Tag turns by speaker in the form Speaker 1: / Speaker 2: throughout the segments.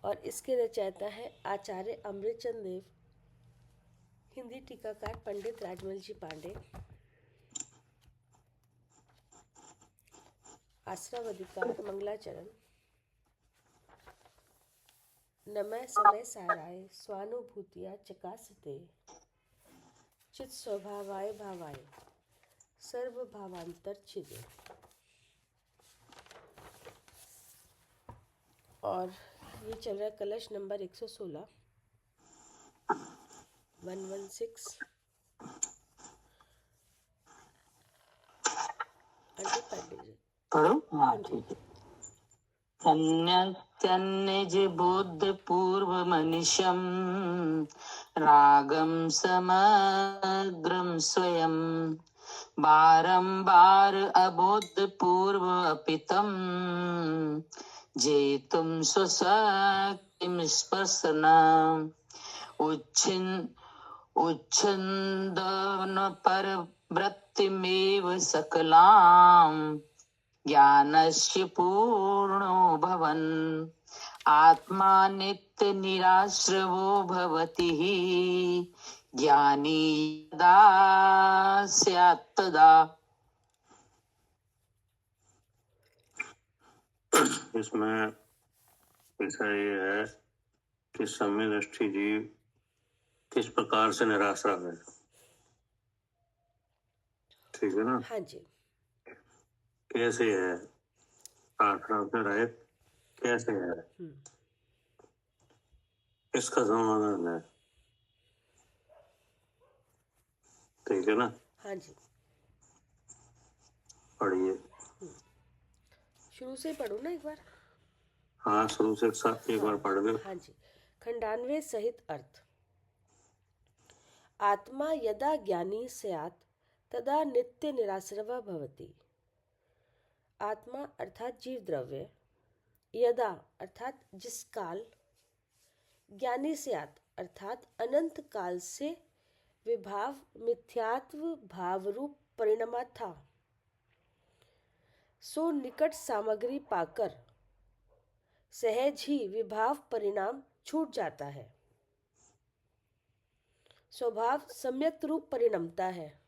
Speaker 1: और इसके रचयिता है आचार्य अमृतचंद देव, हिंदी टीकाकार पंडित राजमल जी पांडे। आश्रवाधिकार मंगलाचरण। नमः समय साराय स्वानुभूतिया चकासते, चित स्वभावाय भावाय सर्व भावांतर छिदे। और ये चल रहा है कलश नंबर 116, 116। आंटी पढ़ लीजिए।
Speaker 2: पढ़ो?
Speaker 1: हाँ जी।
Speaker 2: अन्यज बुद्ध पूर्व मनिषम रागम समग्रम स्वयं बारंबार अबुद्ध पूर्व अपितम जेतुम स्वशक्तिम स्पशना उच्छिन्दन परवृत्तिमेव सकलां ज्ञानस्य पूर्णो भवन् आत्मा नित्य निराश्रवो भवति ज्ञानी यदा स्यात् तदा।
Speaker 3: इसमें विषय ये है कि सम्यक दृष्टि जीव किस प्रकार से निराश्रव है। ठीक है ना?
Speaker 1: हाँ जी।
Speaker 3: कैसे है आश्रम से रहित, कैसे है, इसका समाधान है। ठीक है ना?
Speaker 1: हाँ जी।
Speaker 3: पढ़िए।
Speaker 1: शुरू से पढ़ो ना एक बार।
Speaker 3: हाँ, शुरू से एक बार पढ़ दो।
Speaker 1: हाँ जी। खंडान्वय सहित अर्थ। आत्मा यदा ज्ञानी स्यात् तदा नित्य निराश्रवा भवति। आत्मा अर्थात जीव द्रव्य, यदा अर्थात जिस काल, ज्ञानी स्यात् अर्थात अनंत काल से विभाव मिथ्यात्व भाव रूप परिणमा था, सो निकट सामग्री पाकर सहज ही विभाव परिणाम छूट जाता है। स्वभाव सम्यक रूप परिणमता है।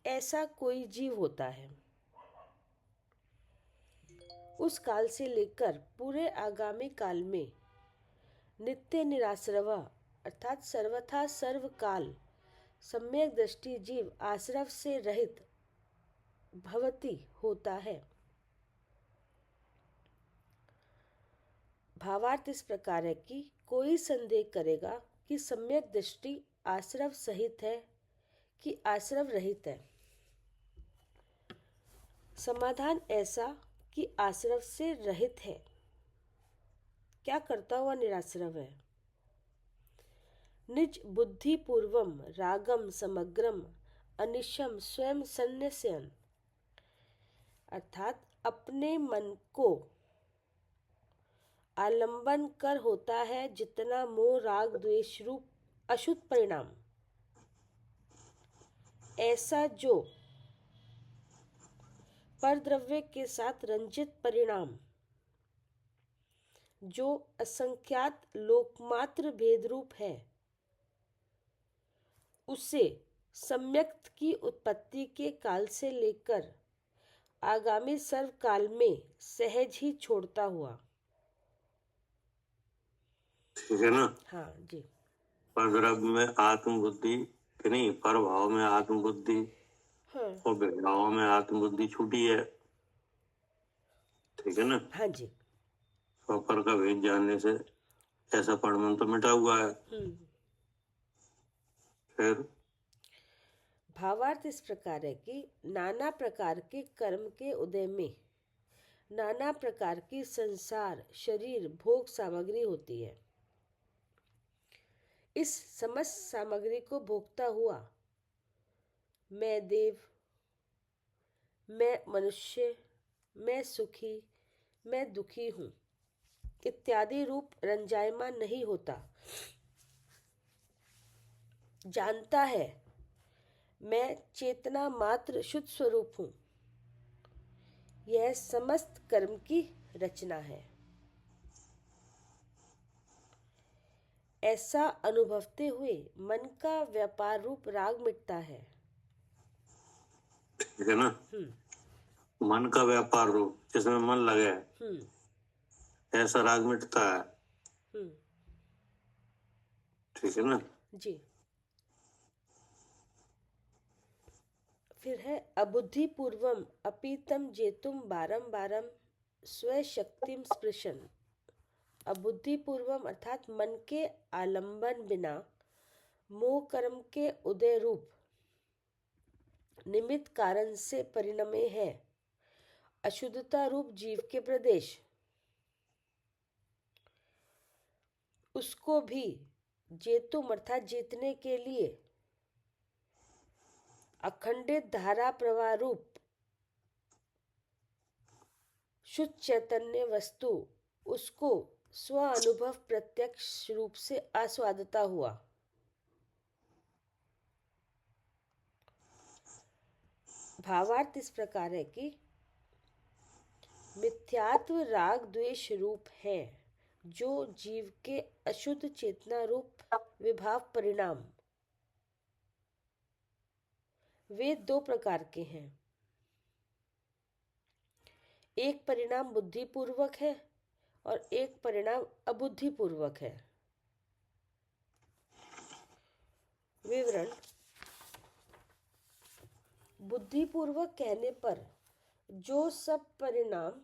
Speaker 1: ऐसा कोई जीव होता है। उस काल से लेकर पूरे आगामी काल में नित्य निराश्रवा अर्थात सर्वथा सर्वकाल सम्यक दृष्टि जीव आश्रव से रहित भवति होता है। भावार्थ इस प्रकार है कि कोई संदेह करेगा कि सम्यक दृष्टि आश्रव सहित है कि आश्रव रहित है। समाधान ऐसा कि आश्रव से रहित है। क्या करता हुआ निराश्रव है? निज बुद्धि पूर्वम रागम समग्रम अनिशम स्वयं संन्यस्यन् अर्थात अपने मन को आलंबन कर होता है जितना मोह राग द्वेष रूप अशुद्ध परिणाम। ऐसा जो परद्रव्य के साथ रंजित परिणाम, जो असंख्यात लोकमात्र भेद रूप है, उसे सम्यक की उत्पत्ति के काल से लेकर आगामी सर्वकाल में सहज ही छोड़ता हुआ।
Speaker 3: ठीक है ना?
Speaker 1: हाँ जी।
Speaker 3: परद्रव्य में आत्मबुद्धि कि नहीं, पर भाव में आत्मबुद्धि,
Speaker 1: हाँ।
Speaker 3: और विभाव में आत्मबुद्धि छूटी है। ठीक है ना?
Speaker 1: हाँ जी।
Speaker 3: स्वपर का भेद जानने से ऐसा परमन तो मिटा हुआ है। फिर
Speaker 1: भावार्थ इस प्रकार है कि नाना प्रकार के कर्म के उदय में नाना प्रकार की संसार शरीर भोग सामग्री होती है। इस समस्त सामग्री को भोगता हुआ मैं देव, मैं मनुष्य, मैं सुखी, मैं दुखी हूँ इत्यादि रूप रंजायमान नहीं होता। जानता है मैं चेतना मात्र शुद्ध स्वरूप हूँ। यह समस्त कर्म की रचना है। ऐसा अनुभवते हुए मन का व्यापार रूप राग मिटता है।
Speaker 3: ठीक है ना।
Speaker 1: हम्म
Speaker 3: मन का व्यापार रूप जिसमें मन लगे,
Speaker 1: हम्म
Speaker 3: ऐसा राग मिटता है।
Speaker 1: हम्म
Speaker 3: ठीक है ना।
Speaker 1: जी। फिर है अबुद्धि पूर्वम अपीतम जेतुम बारम बारम स्वशक्तिम स्पृशन। अबुद्धि पूर्वम अर्थात मन के आलंबन बिना मोह कर्म के उदय रूप निमित्त कारण से परिणमे है अशुद्धता रूप जीव के प्रदेश, उसको भी जेतुम अर्थात जीतने के लिए अखंडित धारा प्रवाह रूप शुद्ध चैतन्य वस्तु उसको स्व अनुभव प्रत्यक्ष रूप से आस्वादता हुआ। भावार्थ इस प्रकार है कि मिथ्यात्व राग द्वेष रूप है जो जीव के अशुद्ध चेतना रूप विभाव परिणाम, वे दो प्रकार के हैं। एक परिणाम बुद्धिपूर्वक है और एक परिणाम अबुद्धिपूर्वक है। विवरण। बुद्धिपूर्वक कहने पर जो सब परिणाम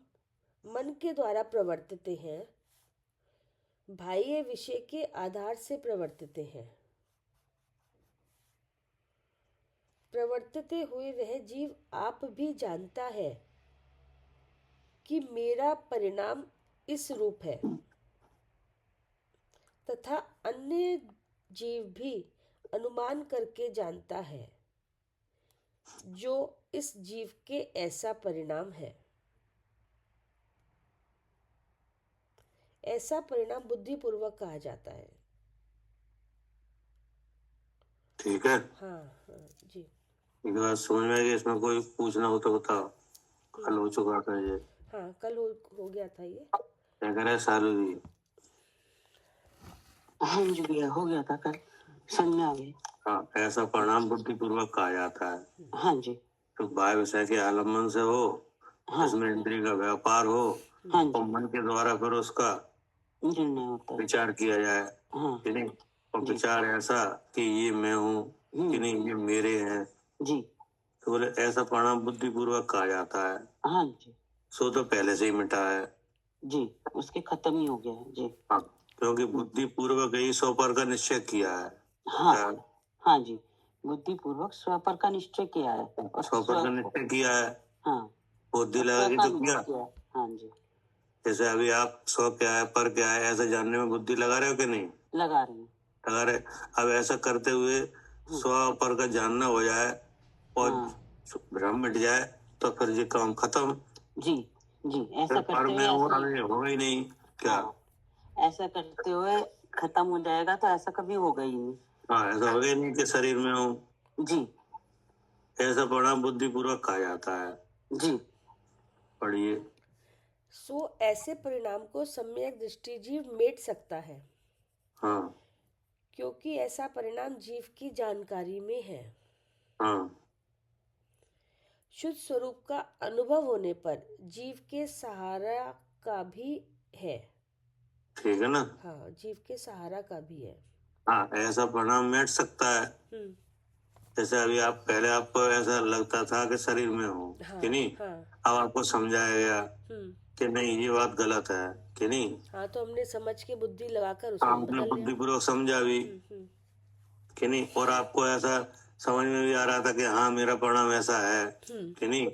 Speaker 1: मन के द्वारा प्रवर्तित हैं बाह्य विषय के आधार से प्रवर्तित हैं, प्रवर्तित हुए वह जीव आप भी जानता है कि मेरा परिणाम इस रूप है, तथा अन्य जीव भी अनुमान करके जानता है जो इस जीव के ऐसा परिणाम है। ऐसा परिणाम बुद्धिपूर्वक कहा जाता है।
Speaker 3: ठीक है।
Speaker 1: हाँ हाँ जी।
Speaker 3: एक बात समझ में आएगी, इसमें कोई पूछना हो तो बताओ। कल हो चुका था ये।
Speaker 1: हाँ कल हो गया था ये।
Speaker 3: क्या करे सारू जी?
Speaker 2: हाँ जी भैया, हो गया था कल, समझ में आ गई।
Speaker 3: हाँ, ऐसा परिणाम बुद्धिपूर्वक कहा जाता है।
Speaker 2: हाँ जी।
Speaker 3: तो बाह्य विषय के आलम्बन से हो,
Speaker 2: हाँ।
Speaker 3: इसमें इंद्रिय का व्यापार हो,
Speaker 2: हाँ
Speaker 3: और
Speaker 2: जी।
Speaker 3: मन के द्वारा फिर उसका
Speaker 2: निर्णय होता है।
Speaker 3: विचार किया जाए।
Speaker 2: हाँ
Speaker 3: कि नहीं, और
Speaker 2: जी।
Speaker 3: विचार ऐसा कि ये मैं हूँ कि नहीं, ये मेरे हैं।
Speaker 2: जी।
Speaker 3: तो बोले ऐसा परिणाम बुद्धिपूर्वक कहा जाता है।
Speaker 2: हाँ जी।
Speaker 3: सो तो पहले से ही मिटा है।
Speaker 2: जी, उसके खत्म ही हो गया है जी।
Speaker 3: हाँ, क्योंकि बुद्धिपूर्वक ही सौ पर का निश्चय किया है।
Speaker 2: हाँ
Speaker 3: क्या?
Speaker 2: हाँ जी, बुद्धिपूर्वक स्वपर का निश्चय किया है और
Speaker 3: सौ पर का निश्चय किया है।
Speaker 2: हाँ,
Speaker 3: बुद्धि
Speaker 2: और
Speaker 3: लगा के
Speaker 2: स्व का
Speaker 3: तो किया।
Speaker 2: निश्चय किया है। हाँ जी,
Speaker 3: जैसे अभी आप सौ क्या है पर क्या है ऐसा जानने में बुद्धि लगा रहे हो कि नहीं?
Speaker 2: लगा रहे हैं।
Speaker 3: लगा रहे। अब ऐसा करते हुए स्व पर का जानना हो जाए और भ्रम मिट जाए तो फिर ये काम खत्म।
Speaker 2: जी जी, ऐसा
Speaker 3: पर
Speaker 2: करते
Speaker 3: में
Speaker 2: हुए
Speaker 3: होगा ही नहीं। क्या?
Speaker 2: ऐसा करते हुए खत्म हो जाएगा तो ऐसा कभी होगा ही नहीं।
Speaker 3: हाँ, ऐसा होगा ही नहीं कि शरीर में हूँ।
Speaker 2: जी,
Speaker 3: ऐसा परिणाम बुद्धिपूर्वक कहा जाता है।
Speaker 2: जी।
Speaker 3: पढ़िए।
Speaker 1: सो ऐसे परिणाम को सम्यक दृष्टि जीव मेट सकता है।
Speaker 3: हाँ
Speaker 1: क्योंकि ऐसा परिणाम जीव की जानकारी में है।
Speaker 3: हाँ
Speaker 1: शुद्ध स्वरूप का अनुभव होने पर जीव के सहारा का भी है।
Speaker 3: ठीक है ना।
Speaker 1: हाँ, जीव के सहारा का भी है।
Speaker 3: हाँ, ऐसा परिणाम मिट सकता है। जैसे अभी आप पहले आपको ऐसा लगता था कि शरीर में हो
Speaker 1: हाँ,
Speaker 3: कि नहीं,
Speaker 1: हाँ,
Speaker 3: अब आपको समझाया गया कि नहीं ये बात गलत है कि नहीं।
Speaker 1: हाँ, तो हमने समझ के बुद्धि लगाकर उसको
Speaker 3: आपने
Speaker 1: बदल लिया।
Speaker 3: बुद्धिपूर्वक समझा भी कि नहीं, और आपको ऐसा समझ में भी आ रहा था कि हाँ मेरा परिणाम ऐसा है कि नहीं,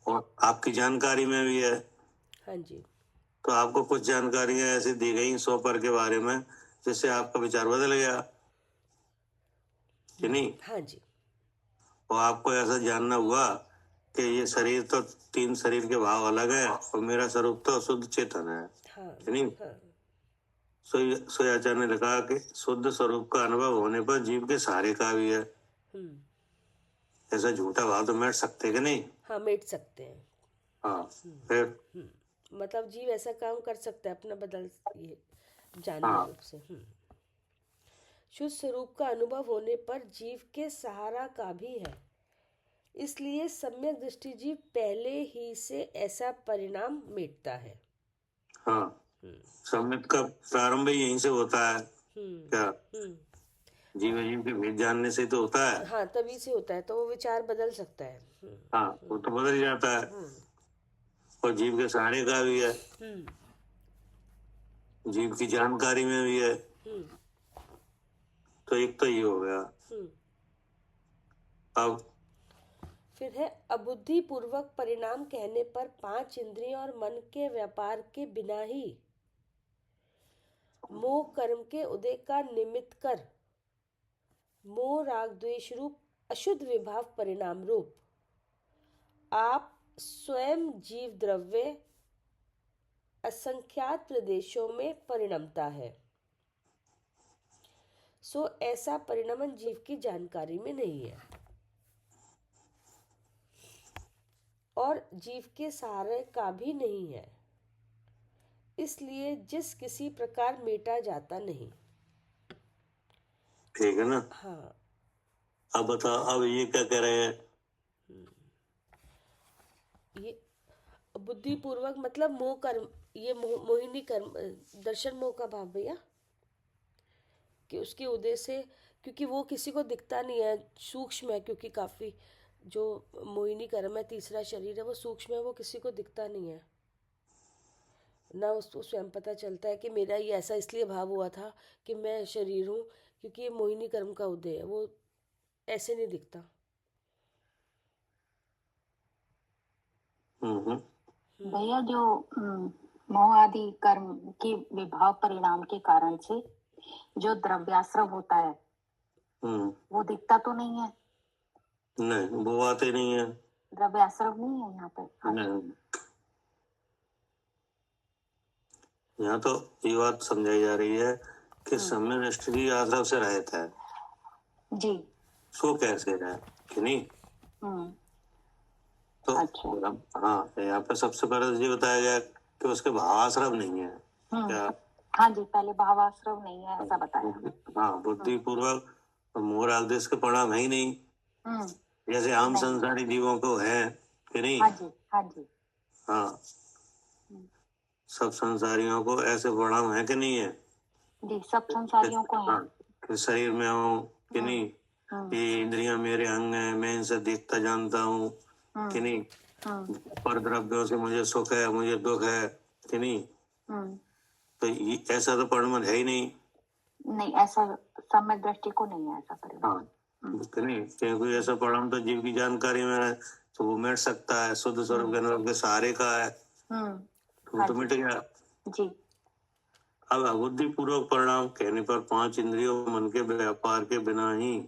Speaker 3: और आपकी जानकारी में भी है।
Speaker 1: हाँ जी।
Speaker 3: तो आपको कुछ जानकारियां ऐसी दी गई सौ पर के बारे में जिससे आपका विचार बदल गया कि नहीं।
Speaker 1: हाँ जी।
Speaker 3: और आपको ऐसा जानना हुआ कि ये शरीर तो तीन शरीर के भाव अलग है और मेरा स्वरूप तो शुद्ध चेतन है।
Speaker 1: हाँ,
Speaker 3: कि नहीं।
Speaker 1: हाँ,
Speaker 3: सोयाचार्य ने लिखा कि शुद्ध स्वरूप का अनुभव होने पर जीव के सहारे का भी है। ऐसा झूठा भाव तो मिट सकते कि नहीं।
Speaker 1: हाँ, मिट सकते हैं।
Speaker 3: हाँ, फिर
Speaker 1: मतलब जीव ऐसा काम कर सकता है अपना बदल ये जानने
Speaker 3: हाँ।
Speaker 1: रूप से। शुद्ध स्वरूप का अनुभव होने पर जीव के सहारा का भी है, इसलिए सम्यक दृष्टि जीव पहले ही से ऐसा परिणाम मेटता है।
Speaker 3: हाँ, सम्यक का प्रारंभ ही यहीं से होता है। क्या जीव अजीव के भेद जानने से तो होता है।
Speaker 1: हाँ, तभी से होता है, तो वो विचार बदल सकता है।
Speaker 3: हाँ, वो तो बदल जाता है। और जीव के सहारे का भी है, जीव की जानकारी में भी है। तो एक तो ये हो गया। अब
Speaker 1: फिर है अबुद्धि पूर्वक परिणाम कहने पर 5 इंद्रियों और मन के व्यापार के बिना ही मोह कर्म के उदय का निमित्त कर मोह राग द्वेष रूप अशुद्ध विभाव परिणाम रूप आप स्वयं जीव द्रव्य असंख्यात प्रदेशों में परिणमता है। सो ऐसा परिणमन जीव की जानकारी में नहीं है और जीव के सहारे का भी नहीं है, इसलिए जिस किसी प्रकार मेटा जाता नहीं।
Speaker 3: ठीक है ना।
Speaker 1: हाँ,
Speaker 3: अब बताओ, अब ये क्या कह रहे हैं?
Speaker 1: ये बुद्धिपूर्वक मतलब मोह कर्म, ये मोहिनी कर्म, दर्शन मोह का भाव भैया, कि उसके उदय से, क्योंकि वो किसी को दिखता नहीं है, सूक्ष्म है, क्योंकि काफी जो मोहिनी कर्म है, तीसरा शरीर है, वो सूक्ष्म है, वो किसी को दिखता नहीं है ना, उसको स्वयं पता चलता है कि मेरा ये ऐसा इसलिए भाव हुआ था कि मैं शरीर हूँ, क्योंकि ये मोहिनी कर्म का उदय है, वो ऐसे नहीं दिखता।
Speaker 4: भैया जो मोह आदि कर्म के विभाव परिणाम के कारण से जो द्रव्याश्रव होता है वो दिखता तो नहीं है।
Speaker 3: नहीं, वो बात ही नहीं है।
Speaker 4: द्रव्याश्रव नहीं है यहाँ पे।
Speaker 3: नहीं, यहाँ तो ये बात समझाई जा रही है कि सम्यक दृष्टि आश्रव से रहित है
Speaker 4: जी।
Speaker 3: सो कैसे है कि नहीं? तो
Speaker 4: अच्छा।
Speaker 3: हाँ, यहाँ पे सबसे पहले ये बताया गया कि उसके भावाश्रव नहीं है। क्या?
Speaker 4: हाँ जी, पहले भावाश्रव नहीं है ऐसा बताया।
Speaker 3: हाँ, बुद्धि पूर्वक मोह राग द्वेष के परिणाम है ही नहीं, जैसे आम संसारी जीवों को है कि नहीं?
Speaker 4: हाँ जी, हाँ जी।
Speaker 3: हाँ, सब संसारियों को ऐसे परिणाम है कि नहीं है?
Speaker 4: जी, सब संसारियों को है।
Speaker 3: कि शरीर में हूँ कि नहीं, ये इंद्रियां मेरे अंग है, मैं इनसे देखता जानता हूँ कि नहीं, पर द्रव्यों से मुझे सुख है, मुझे दुख है कि नहीं? तो ये ऐसा तो परिणाम है ही नहीं।
Speaker 4: नहीं, ऐसा सम्यक दृष्टि को नहीं है ऐसा परिणाम।
Speaker 3: हाँ, कि नहीं, क्योंकि ऐसा परिणाम तो जीव की जानकारी में है, तो वो मिट सकता है, शुद्ध स्वरूप के अनुभव के सहारे का है, तो वो तो मिट गया
Speaker 4: जी।
Speaker 3: अब अबुद्धि पूर्वक परिणाम कहने पर 5 इंद्रियों मन के व्यापार के बिना ही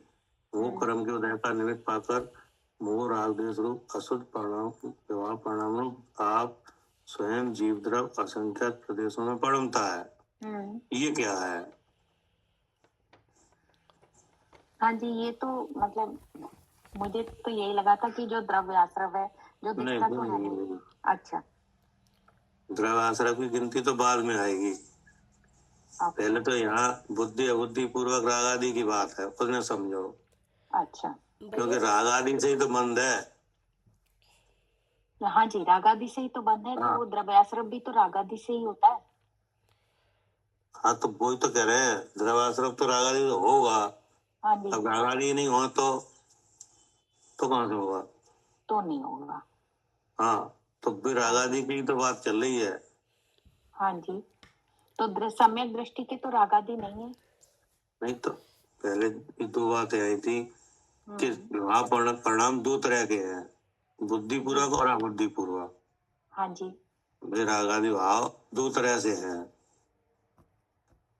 Speaker 3: वो कर्म के उदय का निमित्त पाकर मोह राग द्वेष रूप अशुद्ध परिणाम व्यवहार परिणाम रूप आप स्वयं जीव द्रव असंख्यात प्रदेशों में परिणमता है। ये क्या है?
Speaker 4: हाँ जी, ये तो मतलब मुझे तो यही लगा था कि जो द्रव्य आश्रव है जो दिखता तो है नहीं। अच्छा,
Speaker 3: द्रव्य आश्रव की गिनती तो बाद में आएगी, पहले तो यहाँ बुद्धि अबुद्धि पूर्वक राग आदि की बात है, उसने समझो।
Speaker 4: अच्छा,
Speaker 3: क्योंकि राग आदि से ही तो बंद है।
Speaker 4: हाँ जी, रागादि से ही तो बंद है। तो द्रव्याश्रव भी तो रागादि से ही होता है।
Speaker 3: हाँ, तो वही तो कह रहे हैं, द्रव्याश्रव तो राग आदि तो होगा।
Speaker 4: हाँ जी,
Speaker 3: अब राग आदि नहीं हो तो कहाँ से होगा?
Speaker 4: तो नहीं होगा।
Speaker 3: हाँ, तो फिर राग आदि की तो बात चल रही है।
Speaker 4: हाँ जी, तो सम्यक दृष्टि के तो रागादि नहीं है।
Speaker 3: नहीं तो पहले दो बातें आई थी कि विभाव परिणाम दो तरह के हैं, बुद्धिपूर्वक और अबुद्धिपूर्वक।
Speaker 4: हाँ जी,
Speaker 3: राग आदि भाव दो तरह से हैं,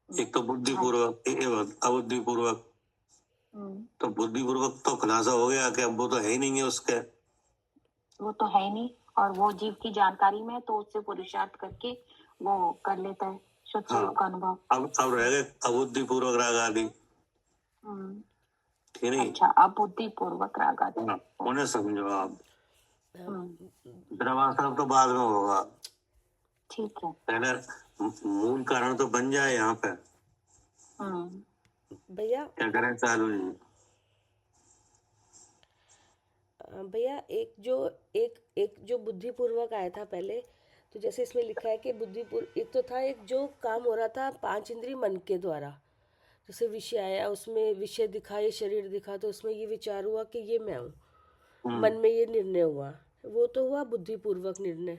Speaker 3: एक तो बुद्धिपूर्वक, एक अबुद्धिपूर्वक। तो बुद्धिपूर्वक तो खुलासा हो गया कि अब वो तो है ही नहीं है उसके,
Speaker 4: वो तो है ही नहीं, और वो जीव की जानकारी में, तो उससे पुरुषार्थ करके वो कर लेता है शुद्ध स्वरूप का अनुभव।
Speaker 3: अब रह गए अबुद्धिपूर्वक राग आदि, ठीक नहीं?
Speaker 4: अच्छा, अबुद्धिपूर्वक राग आदि,
Speaker 3: उन्हें समझो आप। द्रवाश्रव तो बाद में होगा,
Speaker 4: ठीक है।
Speaker 3: पहले मूल कारण तो बन जाए यहाँ पे।
Speaker 1: भैया
Speaker 3: क्या करें चालू जी?
Speaker 1: भैया एक जो बुद्धिपूर्वक आया था पहले, तो जैसे इसमें लिखा है कि बुद्धिपूर्व एक तो था, एक जो काम हो रहा था पांच इंद्रिय मन के द्वारा, जैसे विषय आया, उसमें विषय दिखा, ये शरीर दिखा, तो उसमें ये विचार हुआ कि ये मैं हूँ, मन में ये निर्णय हुआ, वो तो हुआ बुद्धिपूर्वक निर्णय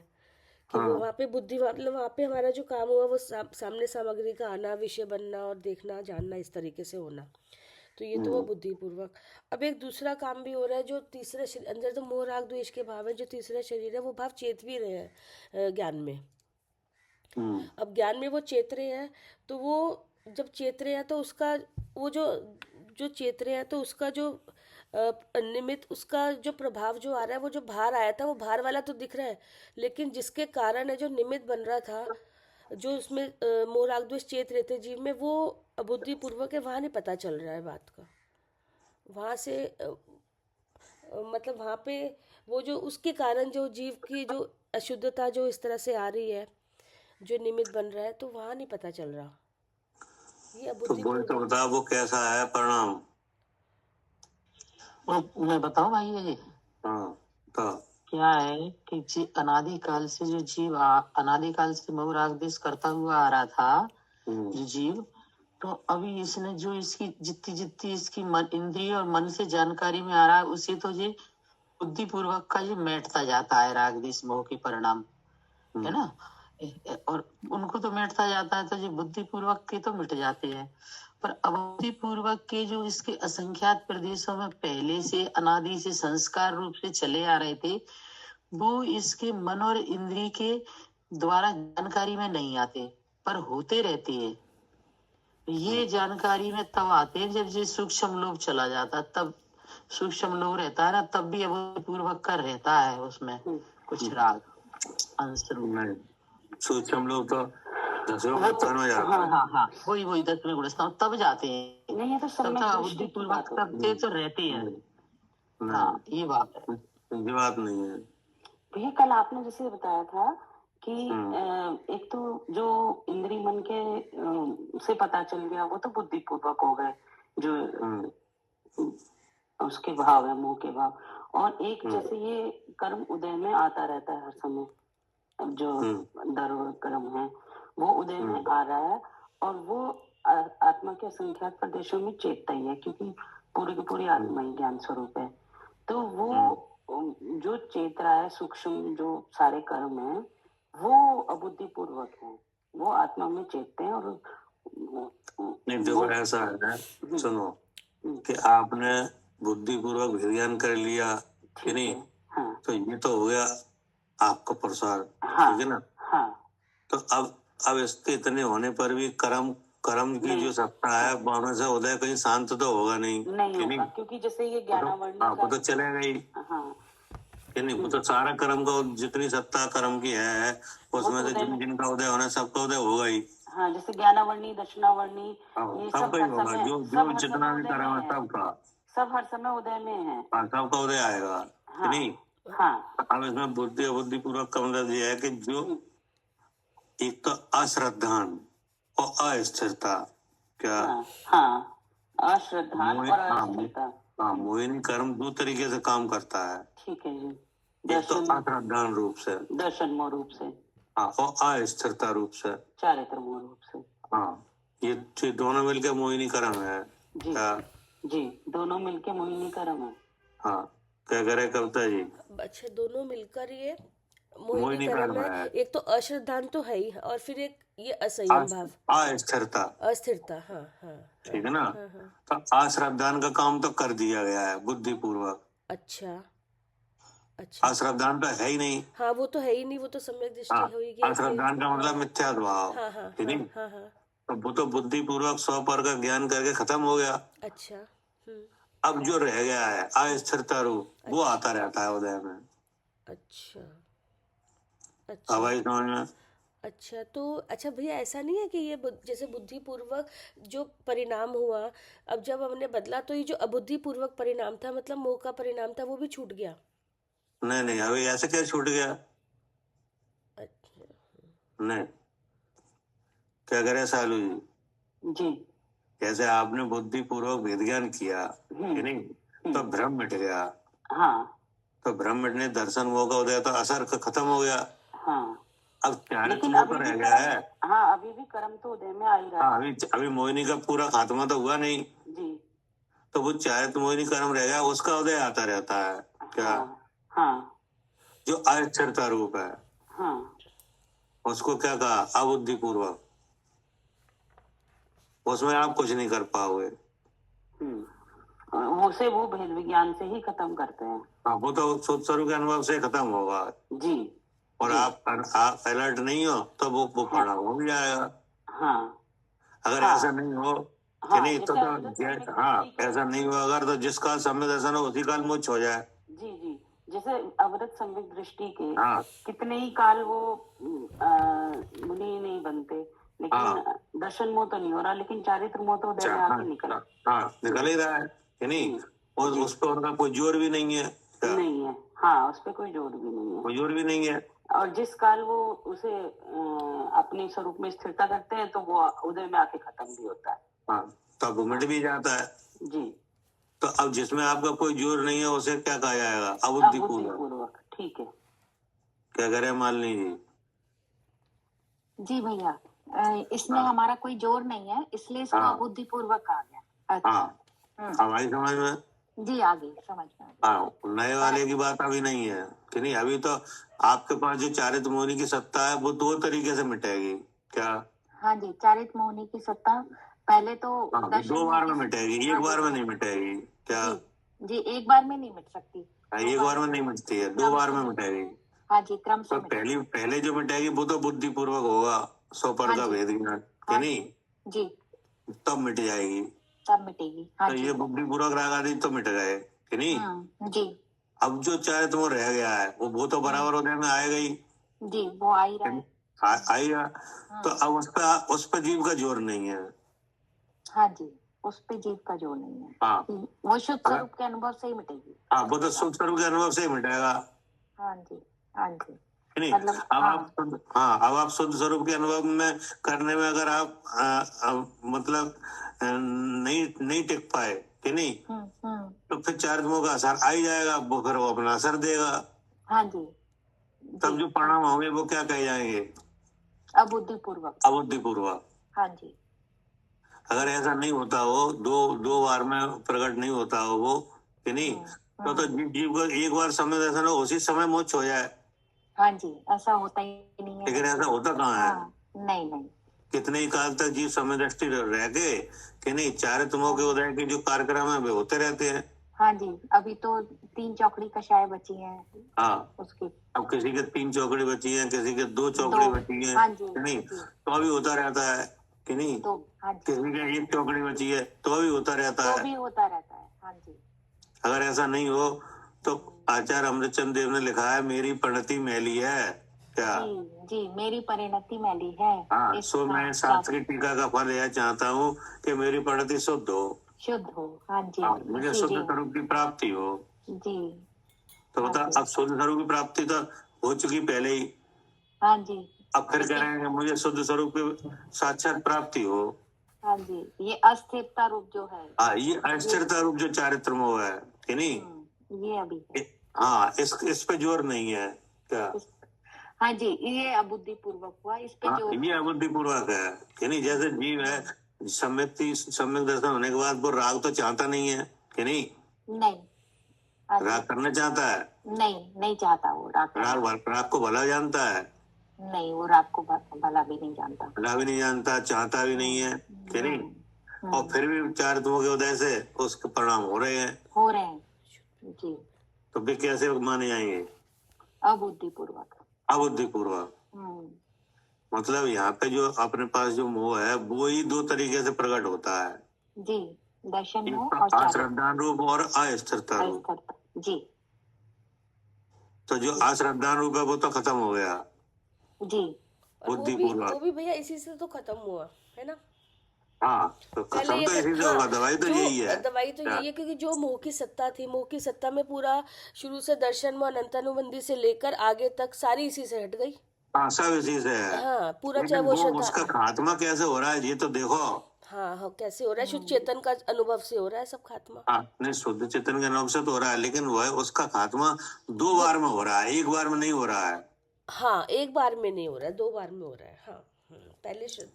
Speaker 1: कि वो वहाँ पे बुद्धि, मतलब वहाँ पे हमारा जो काम हुआ वो सामने सामग्री का आना, विषय बनना और देखना जानना, इस तरीके से होना, तो ये तो वो बुद्धिपूर्वक। अब एक दूसरा काम भी हो रहा है, जो तीसरा शरीर अंदर तो मोह राग द्वेष के भाव है, जो तीसरा शरीर है वो भाव चेत भी रहे हैं ज्ञान में। अब ज्ञान में वो चेत रहे हैं, तो वो जब चेत रहे हैं तो उसका वो जो चेत रहे हैं तो उसका जो निमित्त, उसका जो प्रभाव जो आ रहा है, वो जो भार आया था वो भार वाला तो दिख रहा है, लेकिन जिसके कारण है जो निमित्त बन रहा था, जो उसमें मोह राग द्वेष चेत रहे थे जीव में, वो अबुद्धिपूर्वक है, वहाँ नहीं पता चल रहा है बात का। वहाँ से मतलब वहाँ पे वो जो उसके कारण जो जीव की जो अशुद्धता जो इस तरह से आ रही है, जो निमित्त बन रहा है, तो वहाँ नहीं पता चल रहा। ये
Speaker 3: तो बोल तो
Speaker 1: अबुद्धिपूर्वक।
Speaker 3: बता वो कैसा है परिणाम?
Speaker 2: मैं बताऊं भाई ये
Speaker 3: हाँ तो
Speaker 2: क्या है कि अनादिकाल से जो जीव अनादिकाल से मोह राग द्वेष करता हुआ आ रहा था जो जीव, तो अभी इसने जो इसकी जितनी जितनी इसकी मन इंद्रिय और मन से जानकारी में आ रहा है, उसे तो ये बुद्धिपूर्वक का ये मैटता जाता है राग द्वेष मोह के परिणाम, है ना। और उनको तो मिटता जाता है, तो ये बुद्धिपूर्वक के तो मिट जाते हैं, पर अबुद्धिपूर्वक के जो इसके असंख्यात प्रदेशों में पहले से अनादि से संस्कार रूप से चले आ रहे थे, वो इसके मन और इंद्रिय के द्वारा जानकारी में नहीं आते, पर होते रहते हैं। ये जानकारी में तब आते हैं जब ये सूक्ष्म लोभ चला जाता, तब सूक्ष्म लोभ रहता है ना, तब भी अबुद्धिपूर्वक का रहता है उसमें कुछ राग अंश रूप में।
Speaker 3: सूक्ष्म लोग तो 10वें स्थान में जाते हैं।
Speaker 2: हाँ वही 10वें गुणस्थान तब जाते हैं,
Speaker 4: नहीं, ये तो
Speaker 2: तब तो अबुद्धिपूर्वक तब से तो रहते हैं। हाँ ये बात है,
Speaker 3: ये बात नहीं है
Speaker 4: भैया। कल आपने जैसे बताया था कि एक तो जो इंद्रिय मन के से पता चल गया, वो तो बुद्धिपूर्वक हो गए, जो उसके भाव है, मोह के भाव। और एक जैसे ये कर्म उदय में आता रहता है हर समय, अब जो धर्म कर्म है वो उदय में आ रहा है, और वो आत्मा के असंख्यात प्रदेशों में चेतता ही है, क्योंकि पूरी की पूरी आत्मा ही ज्ञान स्वरूप है। तो वो जो चेत रहा है, सूक्ष्म जो सारे कर्म है, वो अबुद्धिपूर्वक है, वो आत्मा में चेतते हैं। और
Speaker 3: नहीं देखो ऐसा है, सुनो कि आपने बुद्धिपूर्वक विज्ञान कर लिया कि नहीं,
Speaker 4: हाँ,
Speaker 3: तो ये तो हो गया आपका प्रसार, ठीक है ना। तो अब इसके इतने होने पर भी कर्म की जो सत्ता है वहां से उदय कहीं शांत तो होगा नहीं,
Speaker 4: क्योंकि जैसे ये ज्ञानावरणी
Speaker 3: आपको तो चलेगा ही कि नहीं। वो तो सारा कर्म का जितनी सत्ता कर्म की है उसमें से जिनका उदय होना सबका उदय होगा ही।
Speaker 4: हाँ, जैसे ज्ञानावरणी, दक्षिणावरणी, ये
Speaker 3: सबका ही होगा, जो जितना भी कर्म है सबका,
Speaker 4: सब हर समय उदय में है।
Speaker 3: सबका उदय आएगा कि नहीं। अब इसमें बुद्धि अबुद्धिपूर्वक का मतलब ये है कि जो एक तो अश्रद्धान और अस्थिरता, क्या
Speaker 4: अश्रद्धान और अस्थिरता,
Speaker 3: मोहिनी कर्म दो तरीके से काम करता है, ठीक है जी। एक तो अश्रद्धान रूप से,
Speaker 4: दर्शनमय रूप से,
Speaker 3: और अस्थिरता रूप से,
Speaker 4: चारित्रमय रूप से।
Speaker 3: ये दोनों मिलके मोहिनी कर्म है
Speaker 4: जी, दोनों मिलके मोहिनी कर्म है।
Speaker 3: क्या करे कविता जी?
Speaker 1: अच्छा, दोनों मिलकर ये मोहिनी कर्म है। एक तो अश्रद्धान तो है ही, और फिर एक ये असंयम भाव, अस्थिरता। हाँ
Speaker 3: ठीक है ना। तो अश्रद्धान का काम तो कर दिया गया है बुद्धिपूर्वक। अच्छा, अश्रद्धान तो है ही नहीं। हाँ, वो तो है ही नहीं, वो तो सम्यक दृष्टि होगी। अश्रद्धान का मतलब मिथ्या भाव, ठीक है। तो वो तो बुद्धिपूर्वक 100 पर का ज्ञान करके खत्म हो गया। अच्छा, अब जो रह गया है अस्थिरता रूप, वो आता रहता है उदय में। अच्छा, अब आई समझ में। अच्छा, तो अच्छा भैया, ऐसा नहीं है कि ये जैसे बुद्धिपूर्वक जो परिणाम हुआ, अब जब हमने बदला तो ये जो अबुद्धिपूर्वक परिणाम था, मतलब मोह का परिणाम था, वो भी छूट गया। नहीं नहीं, अभी ऐसे क्या छूट गया?
Speaker 1: अच्छा।
Speaker 3: नहीं, क्या करे सालू जी,
Speaker 4: जी।
Speaker 3: जैसे आपने बुद्धि पूर्वक वेद ज्ञान किया कि नहीं, तो भ्रम मिट गया।
Speaker 4: हाँ
Speaker 3: तो भ्रम मिटने दर्शन वो का उदय, तो असर खत्म हो गया।
Speaker 4: हाँ,
Speaker 3: अब चारित्र
Speaker 4: लेकिन
Speaker 3: मोह
Speaker 4: अभी
Speaker 3: तो
Speaker 4: भी
Speaker 3: रह गया है।
Speaker 4: हाँ, अभी भी कर्म तो उदय में आ ही रहा
Speaker 3: हाँ,
Speaker 4: है।
Speaker 3: अभी मोहिनी का पूरा खात्मा तो हुआ नहीं,
Speaker 4: जी।
Speaker 3: तो वो चारित्र मोहिनी कर्म रह गया, उसका उदय आता रहता है। क्या?
Speaker 4: हाँ हाँ
Speaker 3: जो अस्थिरता रूप है,
Speaker 4: हाँ।
Speaker 3: उसको क्या कहा? अबुद्धि पूर्वक। उसमें आप कुछ नहीं कर पाओगे।
Speaker 4: उसे वो भेद विज्ञान से ही खत्म करते हैं।
Speaker 3: हाँ, वो तो शुद्ध स्वरूप के अनुभव से खत्म होगा।
Speaker 4: जी।
Speaker 3: और
Speaker 4: जी।
Speaker 3: आप अलर्ट नहीं हो तो वो
Speaker 4: हाँ
Speaker 3: परिणाम हो भी जाएगा।
Speaker 4: हाँ
Speaker 3: अगर
Speaker 4: हाँ
Speaker 3: ऐसा नहीं हो कि
Speaker 4: हाँ,
Speaker 3: नहीं,
Speaker 4: जैसे अवृत सम्यक
Speaker 3: हाँ,
Speaker 4: दृष्टि के,
Speaker 3: ऐसा नहीं हो अगर, तो जिसका समय दर्शन हो उसी काल मोक्ष हो जाए।
Speaker 4: जी जी, जैसे अवृत सम्यक दृष्टि के
Speaker 3: हाँ
Speaker 4: कितने ही काल वो मुनि नहीं बनते, लेकिन
Speaker 3: हाँ
Speaker 4: दर्शन मोह तो नहीं हो रहा, लेकिन चारित्र मोह तो उदय में
Speaker 3: हाँ
Speaker 4: आके निकल।
Speaker 3: हाँ, निकल ही रहा है कि नहीं। और
Speaker 4: जी।
Speaker 3: उस पर उनका कोई जोर भी नहीं है। क्या?
Speaker 4: नहीं है, हाँ, उस पर कोई जोर भी नहीं है।
Speaker 3: कोई जोर भी नहीं है।
Speaker 4: और जिस काल वो उसे अपने स्वरूप में स्थिरता करते हैं, तो वो उदय में आके खत्म भी होता है।
Speaker 3: हाँ, तब वो मिट भी जाता है।
Speaker 4: जी।
Speaker 3: तो अब जिसमें आपका कोई जोर नहीं है उसे क्या कहा जाएगा? अबुद्धि पूर्वक।
Speaker 4: अबुद्धिपूर्वक, ठीक है।
Speaker 3: क्या करे मालिनी जी?
Speaker 5: जी भैया, इसमें
Speaker 3: हाँ।
Speaker 5: हमारा कोई जोर नहीं है, इसलिए इसको
Speaker 3: हाँ।
Speaker 5: अबुद्धिपूर्वक कहा गया। अच्छा।
Speaker 3: हाँ, हमारी समझ में।
Speaker 5: जी, आ गई समझ में।
Speaker 3: हाँ, नए वाले की बात अभी नहीं है कि नहीं। अभी तो आपके पास जो चारित्र मोहिनी की सत्ता है वो दो तरीके से मिटेगी। क्या?
Speaker 5: हाँ जी, चारित मोहिनी की सत्ता पहले तो
Speaker 3: हाँ,
Speaker 5: दर्शन
Speaker 3: दो
Speaker 5: मोह
Speaker 3: बार
Speaker 5: की
Speaker 3: में मिटेगी,
Speaker 5: हाँ
Speaker 3: एक बार
Speaker 5: जी,
Speaker 3: में नहीं मिटेगी। क्या?
Speaker 5: जी जी, एक बार में नहीं मिट सकती।
Speaker 3: हाँ,
Speaker 5: दो
Speaker 3: एक बार में
Speaker 5: में
Speaker 3: नहीं मिटती है, दो
Speaker 5: क्रम
Speaker 3: बार
Speaker 5: से
Speaker 3: में
Speaker 5: मिट-
Speaker 3: मिटेगी।
Speaker 5: हाँ जी, क्रम से
Speaker 3: तो
Speaker 5: मिटेगी।
Speaker 3: पहले जो मिटेगी वो तो बुद्धि पूर्वक होगा, सोपर
Speaker 5: हाँ
Speaker 3: का
Speaker 5: जी।
Speaker 3: भेद ज्ञान कि
Speaker 5: हाँ
Speaker 3: नहीं,
Speaker 5: जी,
Speaker 3: तब मिट जाएगी।
Speaker 5: तब मिटेगी। हाँ
Speaker 3: तो
Speaker 5: जी।
Speaker 3: ये बुद्धि पूर्वक राग आदि तो मिट गए कि नहीं।
Speaker 5: जी
Speaker 3: अब जो चाहे तुम रह गया है वो तो बराबर होने में आएगा ही।
Speaker 5: जी, वो आ ही रहा है।
Speaker 3: आएगा। तो अब उस पर जीव का जोर नहीं है।
Speaker 5: हाँ जी, उस पे जीव का जोर नहीं है।
Speaker 3: हाँ,
Speaker 5: वो शुद्ध स्वरूप के अनुभव से ही मिटेगी।
Speaker 3: हाँ, वो तो शुद्ध स्वरूप के अनुभव से ही मिटेगा।
Speaker 5: हाँ जी। हाँ जी,
Speaker 3: नहीं,
Speaker 5: मतलब
Speaker 3: अब आप शुद्ध स्वरूप के अनुभव में करने में अगर आप मतलब नहीं नहीं टिक पाए कि नहीं, तो फिर चारित्मों का असर आ ही जाएगा, वो फिर वो अपना असर देगा।
Speaker 5: हाँ जी।
Speaker 3: तब जो परिणाम होंगे वो क्या कहे जाएंगे?
Speaker 5: अबुद्धिपूर्वक।
Speaker 3: अबुद्धिपूर्वक।
Speaker 5: हाँ जी।
Speaker 3: अगर ऐसा नहीं होता हो, दो बार में प्रकट नहीं होता हो वो कि नहीं, तो जीव को एक बार समय दर्शन हो उसी समय मोक्ष हो जाए।
Speaker 5: हाँ जी, ऐसा होता ही नहीं है।
Speaker 3: लेकिन ऐसा होता कहाँ है?
Speaker 5: नहीं नहीं।
Speaker 3: कितने ही काल तक जीव समय दृष्टि रह के कि नहीं, चारित्मों के उदय के जो कार्यक्रम है वे होते रहते हैं।
Speaker 5: हाँ जी, अभी तो 3 चौकड़ी कषाय बची है।
Speaker 3: हाँ,
Speaker 5: उसकी
Speaker 3: अब किसी के 3 चौकड़ी बची है, किसी के 2 चौकड़ी बची है।
Speaker 5: हाँ जी,
Speaker 3: कि नहीं,
Speaker 5: जी।
Speaker 3: तो अभी होता रहता है कि नहीं।
Speaker 5: तो हाँ जी,
Speaker 3: किसी के 1 चौकड़ी बची है तो अभी होता रहता
Speaker 5: तो
Speaker 3: है।
Speaker 5: भी होता रहता है। हाँ जी।
Speaker 3: अगर ऐसा नहीं हो तो आचार्य अमृतचंद देव ने लिखा है, मेरी परिणति मैली है। क्या?
Speaker 5: जी जी, मेरी परिणति मैली है।
Speaker 3: हाँ, सो मैं शास्त्र की टीका का फल यह चाहता हूँ कि मेरी परिणति शुद्ध हो,
Speaker 5: शुद्ध हो। हाँ जी।
Speaker 3: हाँ, मुझे
Speaker 5: जी,
Speaker 3: शुद्ध
Speaker 5: जी,
Speaker 3: स्वरूप की प्राप्ति हो।
Speaker 5: जी।
Speaker 3: तो बता,
Speaker 5: हाँ जी।
Speaker 3: अब शुद्ध स्वरूप की प्राप्ति तो हो चुकी पहले ही।
Speaker 5: हाँ जी।
Speaker 3: अब फिर कह रहे हैं कि मुझे शुद्ध स्वरूप की साक्षात प्राप्ति हो।
Speaker 5: हाँ जी, ये अस्थिरता रूप जो है।
Speaker 3: हाँ, ये अस्थिरता रूप जो चारित्र मोह है कि नहीं,
Speaker 5: ये अभी है।
Speaker 3: हाँ, इस पे जोर नहीं है। क्या?
Speaker 5: हाँ जी, ये अबुद्धिपूर्वक हुआ, इस पे जो
Speaker 3: ये अबुद्धिपूर्वक है कि नहीं। जैसे जीव है, सम्यक दर्शन होने के बाद वो राग तो चाहता नहीं है कि नहीं।
Speaker 5: नहीं। हाँ जी।
Speaker 3: राग करना चाहता है?
Speaker 5: नहीं चाहता वो
Speaker 3: राग को भला जानता है?
Speaker 5: नहीं, वो राग को भला भी नहीं जानता।
Speaker 3: भला भी नहीं जानता, चाहता भी नहीं है कि नहीं। और फिर भी चारित्मों के उदय से उसके परिणाम हो रहे हैं।
Speaker 5: जी।
Speaker 3: तो वे कैसे माने जाएंगे?
Speaker 5: अबुद्धिपूर्वक।
Speaker 3: अबुद्धिपूर्वक। मतलब यहाँ पे जो अपने पास जो मोह है वो ही 2 तरीके से प्रकट होता है।
Speaker 5: जी, दर्शन मोह और
Speaker 3: अश्रद्धान रूप और अस्थिरता रूप।
Speaker 5: जी।
Speaker 3: तो जो अश्रद्धान रूप है वो तो खत्म हो गया।
Speaker 5: जी।
Speaker 1: वो भी भैया इसी से तो खत्म हुआ है ना।
Speaker 3: हाँ, तो
Speaker 1: पहले
Speaker 3: खत्म
Speaker 1: ये
Speaker 3: तो इसी से
Speaker 1: हाँ,
Speaker 3: होगा, दवाई तो यही है।
Speaker 1: दवाई तो
Speaker 3: क्या?
Speaker 1: यही है, क्योंकि जो मोह की सत्ता थी, मोह की सत्ता में पूरा शुरू से दर्शन में अनंतानुबंधी से लेकर आगे तक सारी इसी से हट गई।
Speaker 3: हाँ, सब इसी से है।
Speaker 1: हाँ, पूरा चाहे
Speaker 3: लेकिन
Speaker 1: वो
Speaker 3: वो
Speaker 1: श्रद्धा।
Speaker 3: उसका खात्मा कैसे हो रहा है ये तो देखो।
Speaker 1: हाँ हाँ, कैसे हो रहा है, शुद्ध चेतन का अनुभव से हो रहा है सब खात्मा।
Speaker 3: हाँ, नहीं, शुद्ध चेतन के नाम से तो हो रहा है, लेकिन वह उसका खात्मा 2 बार में हो रहा है, 1 बार में नहीं हो रहा है।
Speaker 1: हाँ, एक बार में नहीं हो रहा है, 2 बार में हो रहा है। हाँ, पहले शुद्ध।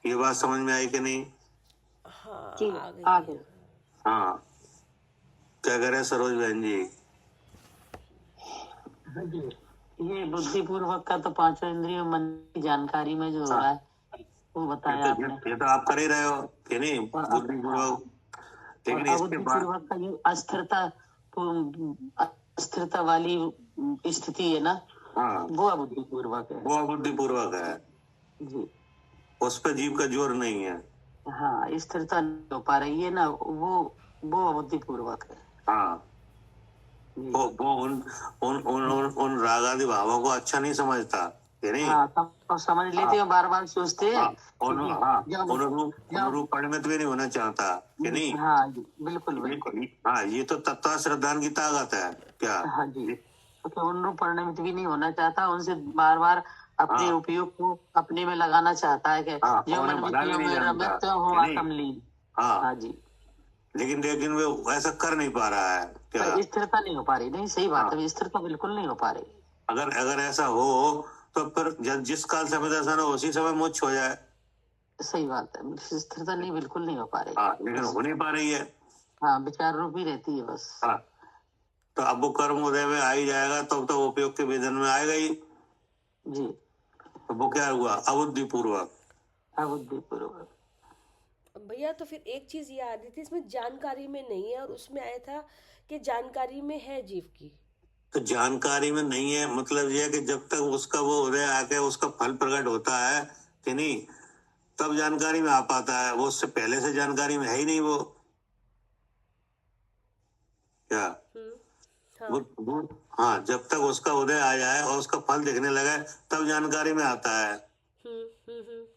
Speaker 3: ये बात समझ में आई कि नहीं?
Speaker 1: हाँ,
Speaker 4: जी
Speaker 1: आ गई।
Speaker 4: आ गई।
Speaker 3: हाँ, क्या कह रहे हैं सरोज बहन जी?
Speaker 2: ये बुद्धिपूर्वक का तो पांचों इंद्रियों मन की जानकारी में जो हो रहा है वो बताया आपने।
Speaker 3: ये तो आप कर ही रहे हो कि नहीं, बुद्धिपूर्वक। लेकिन
Speaker 2: और
Speaker 3: इसके बाद
Speaker 2: अबुद्धिपूर्वक का जो अस्थिरता वाली स्थिति है ना,
Speaker 3: हाँ,
Speaker 2: वो अबुद्धिपूर्वक है।
Speaker 3: वो बुद्धिपूर्वक है,
Speaker 2: जी
Speaker 3: उस पर जीव का जोर नहीं है।
Speaker 2: हाँ, स्थिरता नहीं हो पा रही है ना, वो अबुद्धिपूर्वक है।
Speaker 3: हाँ,
Speaker 2: जी।
Speaker 3: वो उन राग आदि भावों को अच्छा नहीं समझता कि नहीं।
Speaker 2: हाँ, और समझ लेते हैं, बार बार सोचते हैं।
Speaker 3: अनुरूप परिणत भी नहीं होना चाहता कि नहीं।
Speaker 2: हाँ जी, बिल्कुल बिल्कुल।
Speaker 3: हाँ, ये तो तत्व श्रद्धान की ताकत है। क्या?
Speaker 2: हाँ जी, तो उन परिणमित भी नहीं होना चाहता, उनसे बार बार अपने
Speaker 3: हाँ।
Speaker 2: उपयोग को अपने में लगाना चाहता है कि
Speaker 3: हाँ,
Speaker 2: जो
Speaker 3: उन्हें
Speaker 2: मन
Speaker 3: भला भी
Speaker 2: विषयों
Speaker 3: नहीं
Speaker 2: में
Speaker 3: जानता,
Speaker 2: रमत हो
Speaker 3: कि नहीं?
Speaker 2: आत्मलीन।
Speaker 3: हाँ,
Speaker 2: हाँ जी,
Speaker 3: लेकिन वो ऐसा कर नहीं पा रहा है। क्या?
Speaker 2: पर स्थिरता नहीं हो पा रही। नहीं, सही बात
Speaker 3: हाँ।
Speaker 2: है, स्थिरता बिल्कुल नहीं हो पा रही।
Speaker 3: अगर ऐसा हो तो फिर जिस काल समय दर्शन हो उसी समय मोक्ष हो जाए।
Speaker 2: सही बात है, स्थिरता नहीं, बिल्कुल नहीं हो पा रही।
Speaker 3: हाँ, लेकिन हो नहीं पा रही है।
Speaker 2: हाँ, विचार रूप ही रहती है बस।
Speaker 3: हाँ, तो अब वो कर्म उदय में आ ही जाएगा, तब तो उपयोग के विधान में आएगा ही।
Speaker 2: जी,
Speaker 3: तो वो क्या हुआ? अबुद्धिपूर्वक।
Speaker 2: अबुद्धिपूर्वक।
Speaker 1: भैया तो फिर एक चीज ये आ रही थी, इसमें जानकारी में नहीं है, और उसमें आया था कि जानकारी में है जीव की।
Speaker 3: तो जानकारी में नहीं है मतलब ये है कि जब तक उसका वो उदय आके उसका फल प्रकट होता है कि नहीं, तब जानकारी में आ पाता है। वो उससे पहले से जानकारी में है ही नहीं वो। क्या?
Speaker 1: हाँ,
Speaker 3: हाँ, जब तक उसका उदय आ जाए और उसका फल दिखने लगे तब जानकारी में आता है।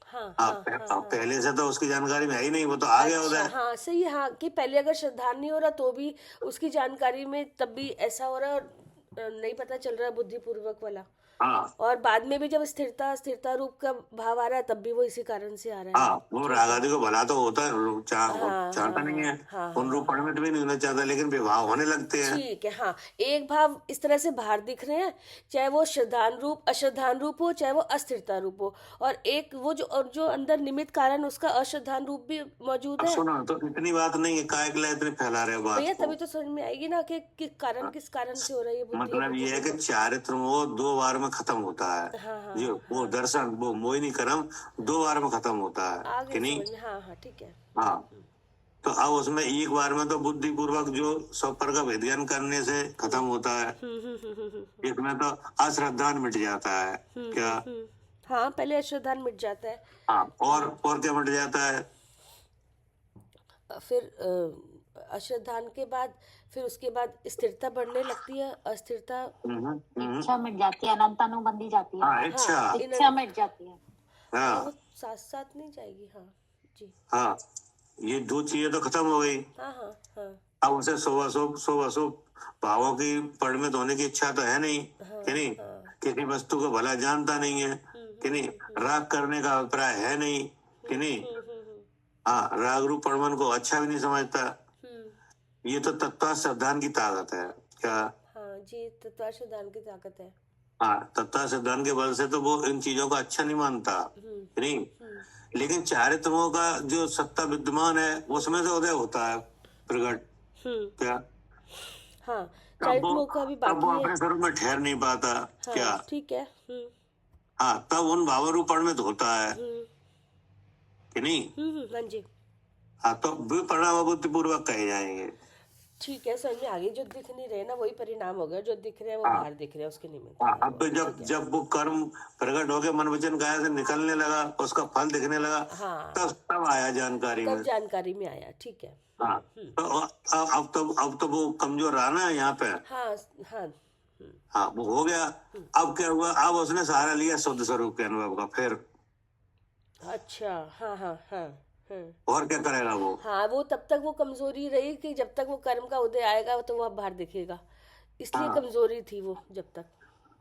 Speaker 1: हाँ
Speaker 3: हाँ,
Speaker 1: हाँ हाँ।
Speaker 3: पहले से तो उसकी जानकारी में है ही नहीं, वो तो आ गया उदय।
Speaker 1: अच्छा, हाँ सही है। हाँ, कि पहले अगर श्रद्धा नहीं हो रहा तो भी उसकी जानकारी में तब भी ऐसा हो रहा है, और नहीं पता चल रहा है बुद्धिपूर्वक वाला।
Speaker 3: हाँ,
Speaker 1: और बाद में भी जब स्थिरता रूप का भाव आ रहा है तब भी वो इसी कारण से आ रहा है।
Speaker 3: हाँ, वो राग आदि को भला तो होता है,
Speaker 1: हाँ,
Speaker 3: चाहता नहीं है।
Speaker 1: हाँ,
Speaker 3: उन रूप परिणत भी नहीं होना चाहता, लेकिन विवाह होने लगते हैं।
Speaker 1: ठीक है। हाँ, एक भाव इस तरह से बाहर दिख रहे हैं, चाहे वो श्रद्धान रूप अश्रद्धान रूप हो, चाहे वो अस्थिरता रूप हो, और एक वो जो अंदर निमित्त कारण उसका अश्रद्धान रूप भी मौजूद
Speaker 3: अब
Speaker 1: है।
Speaker 3: सुनो, तो इतनी बात नहीं है, काय के लिए इतनी फैला रहे हो बात
Speaker 1: भैया
Speaker 3: को?
Speaker 1: तभी तो समझ में आएगी ना कि किस कारण से हो रहा है ये बुद्धि।
Speaker 3: मतलब ये है कि चारित्र मोह 2 बार में खत्म होता है।
Speaker 1: हाँ हाँ,
Speaker 3: जो वो दर्शन, वो मोहिनी कर्म 2 बार में खत्म होता है
Speaker 1: आगे
Speaker 3: कि नहीं।
Speaker 1: समझ में। हाँ हाँ, ठीक है।
Speaker 3: हाँ, तो अब उसमें एक बार में तो बुद्धिपूर्वक जो सब पर का भेदज्ञान करने से खत्म होता है। इसमें तो अश्रद्धान मिट जाता है। क्या?
Speaker 1: हाँ, पहले अश्रद्धान मिट जाता है।
Speaker 3: हाँ, और क्या मिट जाता है?
Speaker 1: फिर अश्रद्धान के बाद फिर उसके बाद स्थिरता बढ़ने लगती है, अस्थिरता।
Speaker 5: इच्छा मिट जाती है, अनंतानुबंधी जाती है।
Speaker 3: हाँ, इच्छा।
Speaker 5: इच्छा मिट जाती है।
Speaker 3: हाँ,
Speaker 1: वो साथ साथ नहीं जाएगी। हाँ जी।
Speaker 3: हाँ, ये 2 चीजें तो खत्म हो गई।
Speaker 1: हाँ हाँ हाँ
Speaker 3: अब उसे शुभ अशुभ भावों की परिणत होने की इच्छा तो है नहीं कि नहीं। किसी वस्तु को भला जानता नहीं है कि नहीं। राग करने का अभिप्राय है नहीं कि नहीं। हाँ, राग रूप परमन को अच्छा भी नहीं समझता। ये तो तत्व श्रद्धान की ताकत है। क्या?
Speaker 1: हाँ जी, तत्वाश्रदान की ताकत है।
Speaker 3: हाँ, तत्व श्रद्धान के बल से तो वो इन चीजों को अच्छा नहीं मानता कि नहीं। लेकिन चारित्रों का जो सत्ता विद्यमान है उसमें से उदय होता है प्रकट। क्या?
Speaker 1: हाँ, चारित्रों का भी
Speaker 3: तब
Speaker 1: बाकी
Speaker 3: वो
Speaker 1: है।
Speaker 3: अपने स्वरूप में ठहर नहीं पाता। क्या?
Speaker 1: हाँ, ठीक है।
Speaker 3: हाँ, तब उन भाव रूप परिणत होता है कि नहीं।
Speaker 1: हाँ जी,
Speaker 3: हाँ, तो वे परिणाम बुद्धिपूर्वक कहे जाएंगे।
Speaker 1: ठीक है, समझ में आ गई। जो दिख नहीं रहे ना वही परिणाम हो गया, जो दिख रहे हैं वो बाहर दिख रहे हैं, उसके निमित्त।
Speaker 3: हाँ, अब तो जब वो कर्म प्रकट होके मन वचन काया से निकलने लगा, उसका फल दिखने लगा,
Speaker 1: हाँ,
Speaker 3: तब आया जानकारी में।
Speaker 1: तब जानकारी में आया। ठीक है।
Speaker 3: हाँ, तो अब तो वो कमजोर रहा ना यहाँ पे।
Speaker 1: हाँ हाँ
Speaker 3: हाँ, वो हो गया। अब क्या हुआ? अब उसने सहारा लिया शुद्ध स्वरूप के अनुभव का। फिर
Speaker 1: अच्छा, हाँ हाँ हाँ। हाँ
Speaker 3: और क्या करेगा वो?
Speaker 1: हाँ, वो तब तक वो कमजोरी रही कि जब तक वो कर्म का उदय आएगा तो वह बाहर दिखेगा, इसलिए
Speaker 3: हाँ,
Speaker 1: कमजोरी थी वो जब तक।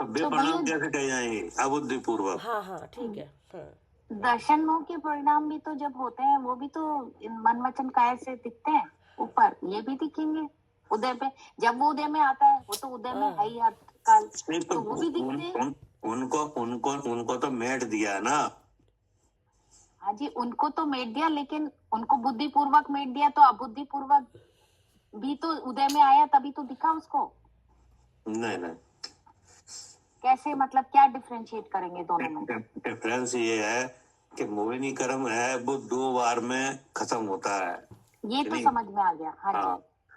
Speaker 3: तो
Speaker 5: तो भैया
Speaker 3: बेपरिणाम कैसे कह जाएंगे अबुद्धि पूर्वक?
Speaker 1: हाँ हाँ ठीक है। हाँ
Speaker 5: दर्शन मोह के परिणाम भी तो जब होते हैं वो भी तो इन मन वचन काया से दिखते हैं ऊपर, ये भी दिखेंगे उदय पे। जब वो उदय में आता है वो तो उदय में है ही हर काल,
Speaker 3: नहीं तो
Speaker 5: तो वो भी दिखते हैं।
Speaker 3: उनको उनको उनको तो मेट दिया ना।
Speaker 5: हाँ जी, उनको तो मेट दिया, लेकिन उनको बुद्धि पूर्वक मेट दिया, तो अबुद्धि पूर्वक भी तो उदय में आया तभी तो दिखा उसको।
Speaker 3: नहीं नहीं,
Speaker 5: कैसे, मतलब क्या डिफरेंशिएट करेंगे दोनों में?
Speaker 3: डिफरेंस ये है कि मोहिनी कर्म है वो 2 बार में खत्म होता है।
Speaker 5: ये तो
Speaker 3: नहीं,
Speaker 5: समझ में आ गया। हाँ
Speaker 3: हाँ,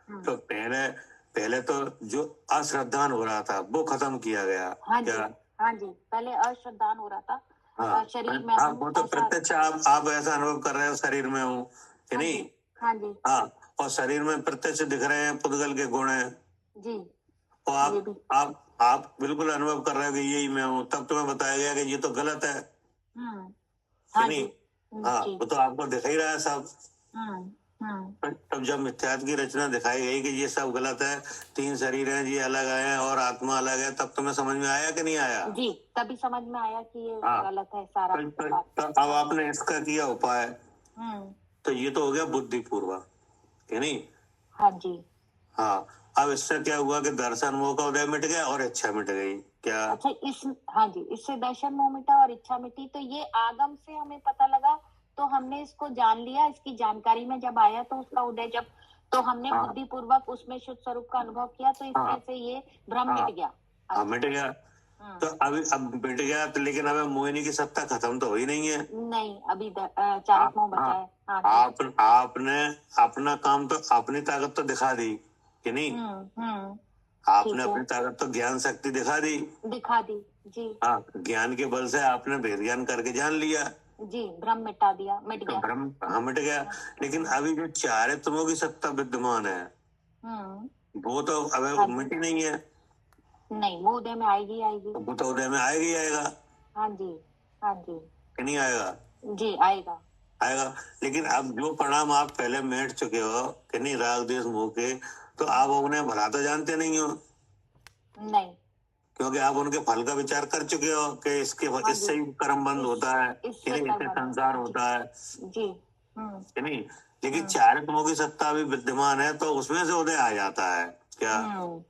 Speaker 5: जी।
Speaker 3: तो पहले पहले तो जो अश्रद्धान हो रहा था वो खत्म किया गया।
Speaker 5: हाँ जी।
Speaker 3: क्या?
Speaker 5: हाँ जी, पहले अश्रद्धान हो रहा था।
Speaker 3: हाँ,
Speaker 5: शरीर में
Speaker 3: आप
Speaker 5: हूँ
Speaker 3: वो तो
Speaker 5: ऐसा।
Speaker 3: प्रत्यक्ष आप ऐसा अनुभव कर रहे हो शरीर में हूँ कि
Speaker 5: हाँ
Speaker 3: नहीं?
Speaker 5: जी। हाँ जी।
Speaker 3: हाँ, और शरीर में प्रत्यक्ष दिख रहे हैं पुद्गल के गुण हैं,
Speaker 5: जी।
Speaker 3: तो
Speaker 5: ये भी।
Speaker 3: आप बिल्कुल अनुभव कर रहे हो कि यही मैं हूँ, तब तुम्हें बताया गया कि ये तो गलत है
Speaker 5: हम्म।
Speaker 3: कि
Speaker 5: हाँ
Speaker 3: नहीं?
Speaker 5: जी।
Speaker 3: हाँ,
Speaker 5: जी।
Speaker 3: वो तो आपको दिख ही रहा है सब।
Speaker 5: हम्म।
Speaker 3: तब जब मिथ्यात्व की रचना दिखाई गई कि ये सब गलत है, 3 शरीर हैं, ये अलग है और आत्मा अलग है, तब तुम्हें समझ में आया कि नहीं आया?
Speaker 5: जी, तभी समझ में आया कि ये
Speaker 3: हाँ,
Speaker 5: गलत है सारा बात।
Speaker 3: तो अब आपने इसका किया उपाय,
Speaker 5: हम्म।
Speaker 3: तो ये तो हो गया बुद्धि पूर्वक कि नहीं?
Speaker 5: हाँ जी।
Speaker 3: हाँ, अब इससे क्या हुआ कि दर्शन मोह का उदय मिट गया और इच्छा मिट गई। क्या?
Speaker 5: अच्छा, हाँ जी, इससे दर्शन मोह मिटा और इच्छा मिटी, तो ये आगम से हमें पता लगा, तो हमने इसको जान लिया, इसकी जानकारी में जब आया तो उसका उदय जब, तो हमने
Speaker 3: हाँ,
Speaker 5: बुद्धि पूर्वक उसमें शुद्ध स्वरूप का अनुभव किया, तो
Speaker 3: हाँ,
Speaker 5: इससे से ये भ्रम
Speaker 3: हाँ,
Speaker 5: मिट गया।
Speaker 3: हाँ, मिट गया। तो अब मिट गया तो, लेकिन अब मोहिनी की सत्ता खत्म तो हो ही नहीं है।
Speaker 5: नहीं, अभी चारित मोह बचा है। हाँ जी।
Speaker 3: आपने अपना काम तो, अपनी ताकत तो दिखा दी कि नहीं? आपने
Speaker 5: ठीक
Speaker 3: अपनी
Speaker 5: है,
Speaker 3: ताकत तो ज्ञान शक्ति दिखा दी।
Speaker 5: दिखा दी। जी।
Speaker 3: हाँ, ज्ञान के बल से आपने भेद ज्ञान करके जान लिया,
Speaker 5: जी, भ्रम मिटा दिया, मिट
Speaker 3: तो
Speaker 5: गया।
Speaker 3: भ्रम हाँ मिट गया। लेकिन अभी जो चारित्र्यों की सत्ता विद्यमान है वो तो
Speaker 5: हाँ
Speaker 3: अब
Speaker 5: जी।
Speaker 3: मिटी नहीं है,
Speaker 5: नहीं, वो उदय में आएगी आएगी।
Speaker 3: वो तो उदय में आएगा ही आएगा
Speaker 5: हाँ जी। हाँ जी।
Speaker 3: कि नहीं आएगा?
Speaker 5: जी, आएगा।
Speaker 3: आएगा। लेकिन अब जो परिणाम आप पहले मेट चुके हो कि नहीं राग द्वेष मोह के, तो आप उन्हें भला तो जानते नहीं हो,
Speaker 5: नहीं।
Speaker 3: क्योंकि आप उनके फल का विचार कर चुके हो कि
Speaker 5: हाँ
Speaker 3: इससे
Speaker 5: जी।
Speaker 3: ही कर्म बंद होता है कि
Speaker 5: इससे
Speaker 3: नहीं, इससे
Speaker 5: कर्म बंद
Speaker 3: संसार
Speaker 5: होता
Speaker 3: होता है
Speaker 5: जी।
Speaker 3: कि नहीं? लेकिन चारित्र्यों की सत्ता भी विद्यमान है तो उसमें से उदय आ जाता है। क्या?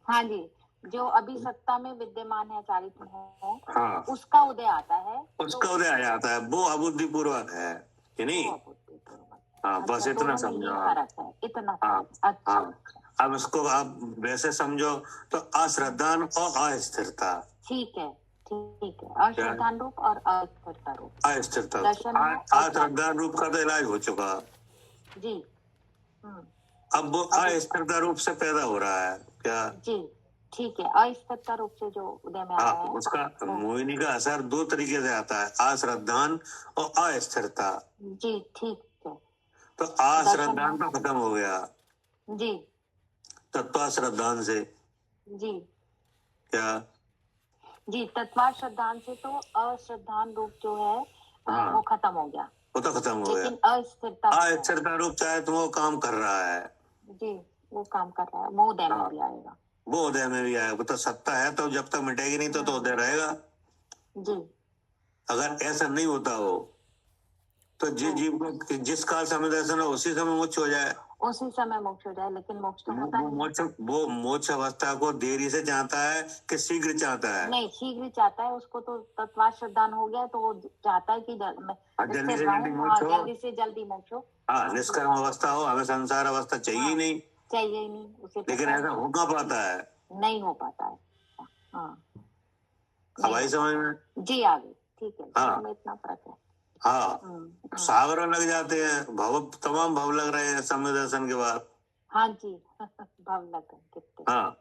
Speaker 5: हाँ जी, जो अभी सत्ता में विद्यमान है चारित्र मोह,
Speaker 3: हाँ,
Speaker 5: उसका उदय आता है,
Speaker 3: उसका उदय आ जाता है, वो अबुद्धि पूर्वक है कि नहीं?
Speaker 5: वो अबुद्धि पूर्वक।
Speaker 3: हाँ, बस
Speaker 5: अच्छा,
Speaker 3: इतना
Speaker 5: दोनों में
Speaker 3: समझो
Speaker 5: ये
Speaker 3: आप।
Speaker 5: फर्क है, इतना
Speaker 3: हाँ,
Speaker 5: फर्क। अच्छा।
Speaker 3: हाँ, अब इसको आप वैसे समझो तो अश्रद्धान और अस्थिरता।
Speaker 5: ठीक है। ठीक है, अश्रद्धान रूप और अस्थिरता रूप।
Speaker 3: अस्थिरता,
Speaker 5: दर्शन मोह और
Speaker 3: अश्रद्धान रूप का तो इलाज हो चुका,
Speaker 5: जी।
Speaker 3: अब वो अस्थिरता रूप से पैदा हो रहा है। क्या?
Speaker 5: जी, ठीक है, अस्थिरता रूप से जो उदय में
Speaker 3: हाँ,
Speaker 5: आया है।
Speaker 3: उसका मोहिनी का असर 2 तरीके से आता है, अश्रद्धान और अस्थिरता।
Speaker 5: जी, ठीक है।
Speaker 3: तो अश्रद्धान तो खत्म हो गया,
Speaker 5: जी।
Speaker 3: तत्व से।
Speaker 5: जी।
Speaker 3: क्या?
Speaker 5: जी, तत्वा श्रद्धान से तो अश्रद्धान रूप जो है
Speaker 3: हाँ,
Speaker 5: वो खत्म हो गया,
Speaker 3: वो तो खत्म हो गया।
Speaker 5: लेकिन अस्थिरता
Speaker 3: अस्थिरता रूप चाहे तो वो काम कर रहा है,
Speaker 5: जी, वो काम कर रहा है, वो उदय में भी आएगा।
Speaker 3: वो उदय में भी आएगा। वो तो सत्ता है, तो जब तक मिटेगी नहीं तो उदय रहेगा।
Speaker 5: जी।
Speaker 3: अगर ऐसा नहीं होता हो तो जिस जीव को जिस काल समय दर्शन हो उसी समय मोक्ष हो जाए।
Speaker 5: उसी समय मोक्ष हो जाए, लेकिन मोक्ष तो होता नहीं।
Speaker 3: वो मोक्ष अवस्था को देरी से चाहता है कि शीघ्र चाहता है?
Speaker 5: नहीं, शीघ्र चाहता है। उसको तो तत्वा श्रद्धान हो गया, तो वो चाहता है कि
Speaker 3: जल्दी से जल्दी मोक्ष हो।
Speaker 5: जल्दी से जल्दी मोक्ष हो।
Speaker 3: हाँ, निष्कर्म अवस्था हो, हमें संसार अवस्था चाहिए ही नहीं।
Speaker 5: चाहिए ही नहीं उसे।
Speaker 3: लेकिन ऐसा हो कहाँ पाता है?
Speaker 5: नहीं हो पाता है। हाँ,
Speaker 3: अब आई समझ में?
Speaker 5: जी, आ गई। ठीक है।
Speaker 3: हाँ,
Speaker 5: में इतना फर्क है।
Speaker 3: हाँ, सागर लग जाते हैं, भव तमाम भव लग रहे हैं समय दर्शन के बाद।
Speaker 5: हाँ जी। भव लग गए कितने।
Speaker 3: हाँ,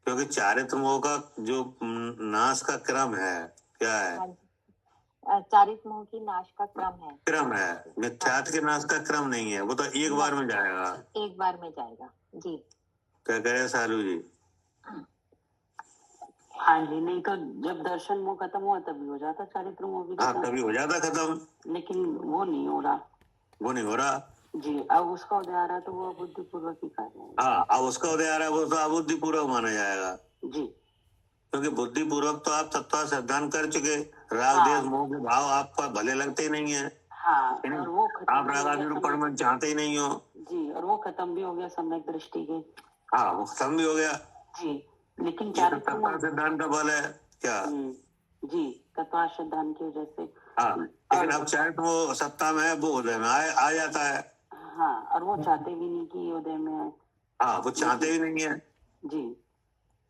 Speaker 3: क्योंकि चारित्र मोह का जो नाश का क्रम है, क्या है?
Speaker 5: हाँ, चारित्र मोह की नाश का क्रम
Speaker 3: है, मिथ्यात्व के नाश का क्रम नहीं है। वो तो एक बार में जाएगा,
Speaker 5: एक बार में जाएगा। जी।
Speaker 3: क्या कह रहे हैं सालू जी?
Speaker 4: हाँ जी, नहीं तो जब दर्शन मोह खत्म हुआ तभी हो जाता चारित्र मोह भी
Speaker 3: हाँ
Speaker 4: खत्म,
Speaker 3: तभी हो जाता खत्म,
Speaker 4: लेकिन वो नहीं हो रहा
Speaker 3: वो नहीं हो रहा।
Speaker 4: जी। अब उसका उदय आ रहा है तो वो बुद्धिपूर्वक ही कर रहे हैं
Speaker 3: हाँ अब उसका उदय आ रहा है, वो तो अबुद्धि पूर्वक माना जाएगा,
Speaker 4: जी।
Speaker 3: क्योंकि बुद्धि पूर्वक तो आप तत्व सिद्धांत कर चुके। राग
Speaker 4: हाँ।
Speaker 3: देश मोह के भाव आपको भले लगते ही नहीं है,
Speaker 4: हाँ,
Speaker 3: है ना?
Speaker 4: और वो खत्म
Speaker 3: आप
Speaker 4: भी हो
Speaker 3: राग
Speaker 4: गया
Speaker 3: रूपण में चाहते ही नहीं हो।
Speaker 4: जी, और वो खत्म भी हो गया सम्यक दृष्टि के
Speaker 3: हाँ वो खत्म भी हो गया।
Speaker 4: जी। लेकिन
Speaker 3: ये तो
Speaker 4: चारित्र
Speaker 3: तत्व
Speaker 4: मोह
Speaker 3: सिद्धांत का बल है क्या?
Speaker 4: जी, तत्व सिद्धांत की वजह से
Speaker 3: हाँ लेकिन अब चाहे तो वो सत्ता में है, वो उदय में आ जाता है।
Speaker 4: हाँ, और वो चाहते भी नहीं कि उदय में है
Speaker 3: हाँ वो चाहते ही नहीं है।
Speaker 4: जी,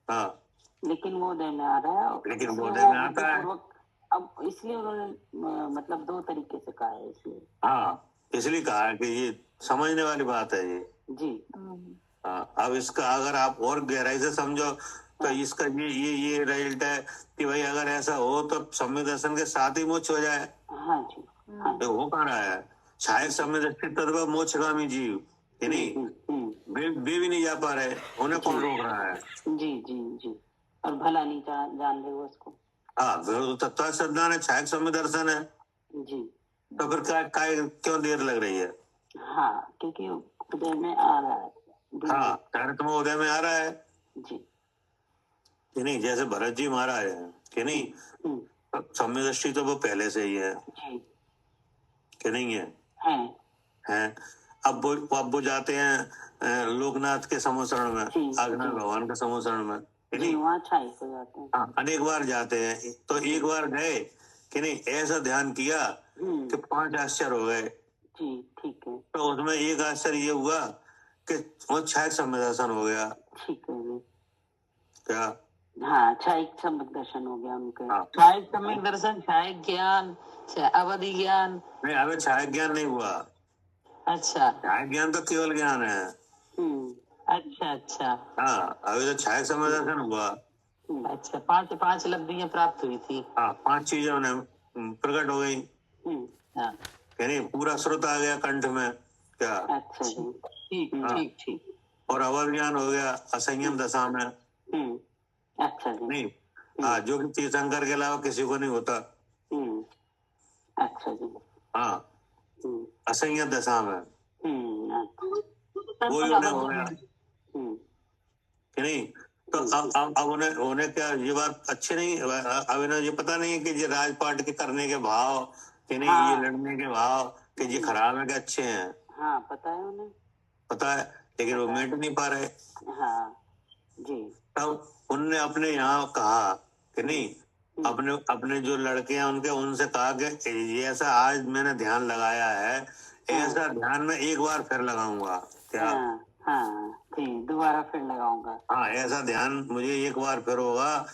Speaker 3: हाँ
Speaker 4: लेकिन वो उदय में आ रहा है,
Speaker 3: लेकिन वो
Speaker 4: इसलिए
Speaker 3: उदय में आता है।
Speaker 4: बुद्धिपूर्वक अब इसलिए उन्होंने मतलब दो तरीके से कहा है इसलिए
Speaker 3: हाँ इसलिए कहा है कि ये समझने वाली बात है ये।
Speaker 4: जी।
Speaker 3: हाँ अब इसका अगर आप और गहराई से समझो तो इसका ये रिजल्ट है कि भाई अगर ऐसा हो तो सम्यक दर्शन के साथ ही मोक्ष हो जाए।
Speaker 4: हाँ जी, हाँ
Speaker 3: तो हो कह रहा है छायक सम्यक दृष्टि तत्व मोक्षगामी जीव, है नहीं? वे भी नहीं जा पा रहे, उन्हें कौन रोक रहा है?
Speaker 4: जी जी जी, और भला नहीं जान रहे वो उसको।
Speaker 3: हाँ तत्व सिद्धांत है, छायक सम्यक दर्शन है,
Speaker 4: जी,
Speaker 3: तो फिर क्यों देर लग रही है?
Speaker 4: हाँ, क्योंकि उदय में आ रहा है।
Speaker 3: हाँ चारित्र में उदय में आ रहा है
Speaker 4: जी,
Speaker 3: कि नहीं? जैसे भरत जी महाराज है कि नहीं, सम्यक दृष्टि तो वो पहले से ही है
Speaker 4: जी,
Speaker 3: कि नहीं है?
Speaker 4: है
Speaker 3: अब वो जाते हैं लोकनाथ के समोसरण में, आगना भगवान के समोसरण में, कि
Speaker 4: जी,
Speaker 3: नहीं?
Speaker 4: वहाँ छाई हो जाते हैं।
Speaker 3: हाँ अनेक बार जाते हैं, तो एक बार गए कि नहीं, ऐसा ध्यान किया कि 5 आश्चर्य हो गए।
Speaker 4: जी, ठीक है,
Speaker 3: तो उसमें एक आश्चर्य ये हुआ कि वो छायक सम्यक दर्शन हो गया।
Speaker 4: ठीक है जी।
Speaker 3: क्या?
Speaker 4: हाँ, छायक सम्यक दर्शन हो गया उनके।
Speaker 3: हाँ
Speaker 2: छायक सम्यक दर्शन, छायक ज्ञान, अवधि ज्ञान।
Speaker 3: नहीं अबे छायक ज्ञान नहीं हुआ।
Speaker 2: अच्छा
Speaker 3: छायक ज्ञान तो केवल ज्ञान है।
Speaker 2: अच्छा अच्छा
Speaker 3: हाँ अभी तो छायक सम्यक दर्शन हुआ।
Speaker 2: अच्छा, 5 लब्धियां प्राप्त हुई थी।
Speaker 3: हाँ 5 चीजें उन्हें प्रकट हो गई,
Speaker 2: हाँ
Speaker 3: यानी पूरा श्रुत आ गया कंठ में। क्या?
Speaker 4: अच्छा जी,
Speaker 2: ठीक
Speaker 3: हाँ।
Speaker 2: ठीक ठीक।
Speaker 3: और अवध ज्ञान हो गया असंयम दशा में।
Speaker 4: अच्छा जी,
Speaker 3: नहीं हाँ, जो कि तीर्थंकर के अलावा किसी को नहीं होता।
Speaker 4: अच्छा जी,
Speaker 3: हाँ असंयम दशा में
Speaker 4: अच्छा,
Speaker 3: वो ही उन्हें हो गया कि नहीं? तो अब उन्हें क्या ये बात अच्छी नहीं? अब इन्हें ये पता नहीं है कि ये राजपाट के करने के भाव कि नहीं, ये लड़ने के भाव कि ये खराब है कि अच्छे हैं?
Speaker 4: हाँ पता है उन्हें,
Speaker 3: पता है, लेकिन वो मेट नहीं पा रहे।
Speaker 4: हाँ जी,
Speaker 3: तब उनने अपने यहाँ कहा कि नहीं, अपने जो लड़के हैं उनके, उनसे कहा कि ये ऐसा आज मैंने ध्यान लगाया है, ऐसा ध्यान में एक बार फिर लगाऊंगा। क्या?
Speaker 4: हाँ जी, दोबारा फिर लगाऊंगा।
Speaker 3: हाँ ऐसा ध्यान मुझे एक बार फिर होगा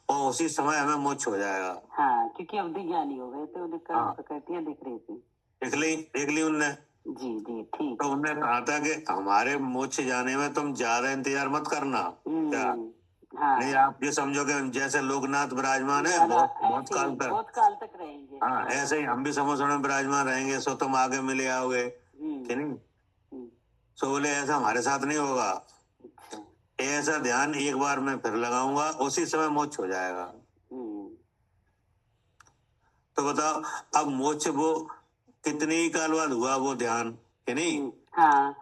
Speaker 3: और उसी समय हमें मोक्ष हो जाएगा।
Speaker 4: हाँ, क्योंकि अवधि ज्ञानी हो गए थे, उन्हें प्रकृतियां दिख रही थी।
Speaker 3: देख ली उनने।
Speaker 4: जी जी, ठीक।
Speaker 3: तो उनने कहा था कि हमारे मोक्ष जाने में तुम ज्यादा इंतजार मत करना। क्या?
Speaker 4: हाँ,
Speaker 3: नहीं आप ये समझो कि जैसे लोकनाथ विराजमान है बहुत
Speaker 4: काल तक रहेंगे।
Speaker 3: हाँ ऐसे ही हम भी समोसण में विराजमान रहेंगे, सो तुम आगे मिले आओगे कि नहीं? सो बोले ऐसा हमारे साथ नहीं होगा, ऐसा ध्यान एक बार मैं फिर लगाऊंगा, उसी समय मोक्ष हो जाएगा। तो बताओ अब मोक्ष वो कितने ही काल बाद हुआ वो ध्यान, है नहीं?
Speaker 4: हाँ,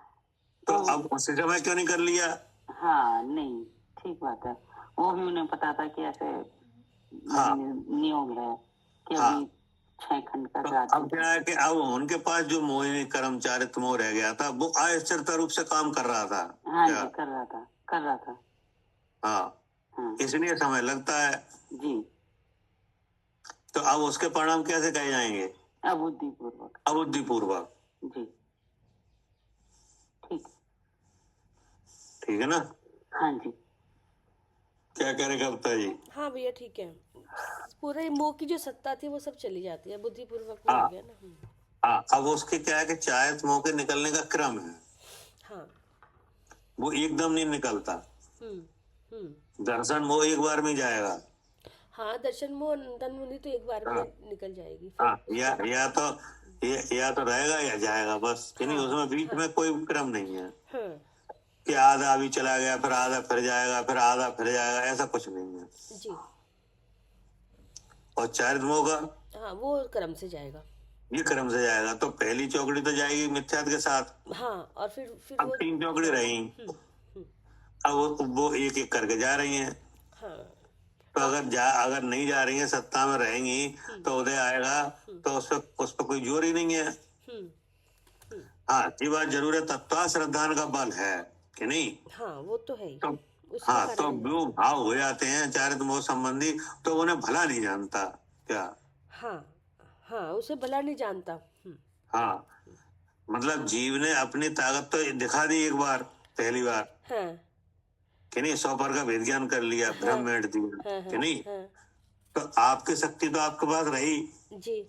Speaker 3: तो अब उसी समय क्यों नहीं कर लिया?
Speaker 4: हाँ नहीं, ठीक बात है, वो भी उन्हें पता था कि ऐसे नियोग है कि अभी 6 खंड का
Speaker 3: तो अब क्या है कि अब उनके पास जो मोहिनी कर्मचारित्व मोह रह गया था, वो अस्थिरता रूप से काम कर रहा था।
Speaker 4: हाँ जी, कर रहा था।
Speaker 3: हाँ इसलिए समय लगता है
Speaker 4: जी।
Speaker 3: तो अब उसके परिणाम कैसे कहे जाएंगे? अबुद्धिपूर्वक
Speaker 4: जी,
Speaker 3: ठीक है ना?
Speaker 4: हाँ जी,
Speaker 3: क्या करेगा गुप्ता जी?
Speaker 1: हाँ भैया ठीक है, पूरे मोह की जो सत्ता थी वो सब चली जाती है, बुद्धिपूर्वक में हो गया ना।
Speaker 3: हाँ अब उसके क्या है कि चायत मोह के निकलने का क्रम है। हाँ वो एकदम नहीं निकलता। दर्शन मोह एक बार में जाएगा।
Speaker 1: हाँ दर्शन मोह तन्मुनि तो एक बार में निकल जाएगी।
Speaker 3: हाँ या तो रहेगा या जाएगा बस, यानी उसमें बीच में कोई क्रम नहीं है कि आधा अभी चला गया फिर आधा फिर जाएगा फिर आधा फिर जाएगा, ऐसा कुछ नहीं है।
Speaker 1: जी।
Speaker 3: और चारित्मोह का
Speaker 1: हाँ वो कर्म से जाएगा।
Speaker 3: ये कर्म से जाएगा। तो पहली चौकड़ी तो जाएगी मिथ्यात्व के साथ।
Speaker 1: हाँ और फिर
Speaker 3: अब
Speaker 1: वो
Speaker 3: 3 चौकड़ी रही, अब वो एक एक करके जा रही हैं।
Speaker 1: हाँ
Speaker 3: तो अगर नहीं जा रही है, सत्ता में रहेंगी तो उदय आएगा, तो उस पर कोई जोर ही नहीं है। हाँ ये बात जरूर है, तत्व श्रद्धान का बल है कि नहीं।
Speaker 1: हाँ वो तो है ही।
Speaker 3: तो
Speaker 1: उसके
Speaker 3: हाँ
Speaker 1: कारण
Speaker 3: तो वो भाव हो जाते हैं चारित्मोह संबंधी, तो उन्हें भला नहीं जानता क्या।
Speaker 1: हाँ हाँ उसे भला नहीं जानता।
Speaker 3: हाँ मतलब जीव ने अपनी ताकत तो दिखा दी एक बार, पहली बार
Speaker 1: हाँ
Speaker 3: कि नहीं, 100 पर का भेद ज्ञान कर लिया, भ्रम मेट दिया
Speaker 1: हाँ
Speaker 3: कि नहीं।
Speaker 1: हाँ
Speaker 3: तो आपकी शक्ति तो आपके पास रही
Speaker 1: जी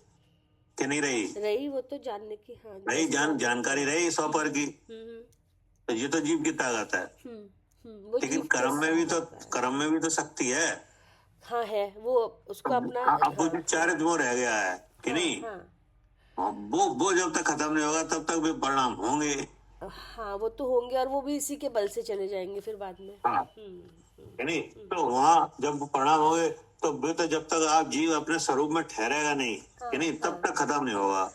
Speaker 3: कि नहीं रही,
Speaker 1: रही वो तो जानने की। हाँ
Speaker 3: रही जानकारी रही 100 पर की। तो ये तो जीव की ताकत है।
Speaker 1: वो
Speaker 3: लेकिन
Speaker 1: जीव
Speaker 3: कर्म में भी तो शक्ति है।
Speaker 1: हाँ है वो उसको अपना
Speaker 3: अब वो चारित्मोह रह गया है कि नहीं। वो जब तक खत्म नहीं होगा तब तक भी परिणाम होंगे।
Speaker 1: हाँ वो तो होंगे, और वो भी इसी के बल से चले जाएंगे फिर बाद में।
Speaker 3: हाँ कि नहीं। तो वहाँ जब परिणाम होंगे तो भी तो जब तक आप जीव अपने स्वरूप में ठहरेगा नहीं कि नहीं, तब तक खत्म नहीं होगा।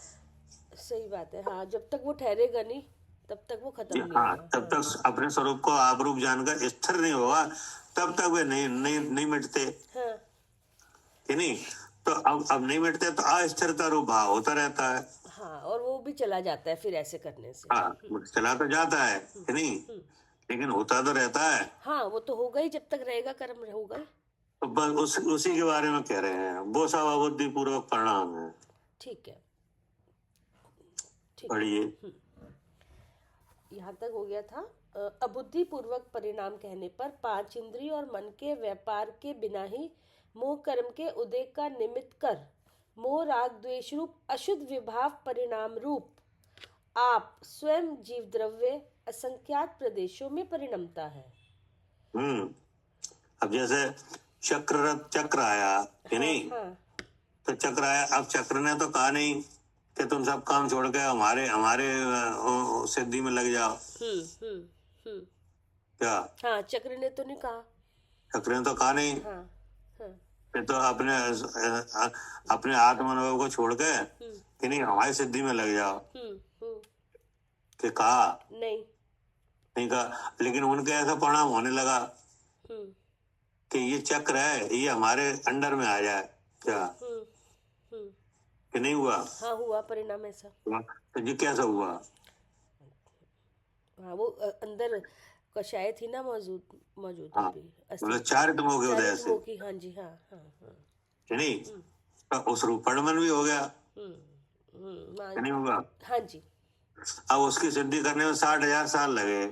Speaker 1: सही बात है। हाँ जब तक वो ठहरेगा नहीं तब तक वो खत्म नहीं
Speaker 3: हाँ
Speaker 1: होगा।
Speaker 3: तब तक अपने स्वरूप को आप रूप जानकर स्थिर नहीं होगा, तब तक वे नहीं मिटते
Speaker 1: हाँ
Speaker 3: कि नहीं। तो अब नहीं मिटते तो अस्थिरता रूप भाव होता रहता है।
Speaker 1: हाँ और वो भी चला जाता है फिर ऐसे करने से।
Speaker 3: हाँ चला तो जाता है कि नहीं, लेकिन होता तो रहता है।
Speaker 1: हाँ वो तो होगा ही, जब तक रहेगा कर्म होगा ही।
Speaker 3: तो बस उसी के बारे में कह रहे हैं, वो सब अबुद्धि पूर्वक परिणाम है।
Speaker 1: ठीक है
Speaker 3: पढ़िए।
Speaker 1: यहाँ तक हो गया था। अबुद्धि पूर्वक परिणाम कहने पर 5 इंद्रिय और मन के व्यापार के बिना ही मोह कर्म के उदय का निमित्त कर मोह राग द्वेष रूप अशुद्ध विभाव परिणाम रूप आप स्वयं जीव द्रव्य असंख्यात प्रदेशों में परिणमता है।
Speaker 3: अब जैसे चक्र आया कि नहीं।
Speaker 1: हाँ,
Speaker 3: तो चक्र आया, अब चक्र ने तो कहा नहीं कि तुम सब काम छोड़ के हमारे सिद्धि में लग जाओ। क्या
Speaker 1: हाँ चक्र ने तो नहीं कहा।
Speaker 3: चक्र ने तो कहा नहीं।
Speaker 1: हाँ, हाँ,
Speaker 3: कि तो अपने आत्म अनुभव को छोड़ के कि नहीं हमारी सिद्धि में लग जाओ, कि कहा नहीं कहा। लेकिन उनके ऐसा परिणाम होने लगा कि ये चक्र है, ये हमारे अंडर में आ जाए। क्या कि नहीं हुआ।
Speaker 1: हाँ हुआ परिणाम ऐसा।
Speaker 3: तो ये कैसा हुआ।
Speaker 1: हाँ वो अंदर कषाय थी ना मौजूद
Speaker 3: हाँ, मतलब चारित्मोह के उदय से।
Speaker 1: हाँ जी हाँ हाँ हाँ
Speaker 3: कि नहीं। तो उस रूप परिणमन भी हो गया कि नहीं होगा।
Speaker 1: हाँ जी।
Speaker 3: अब उसकी सिद्धि करने में 60,000 साल लगे।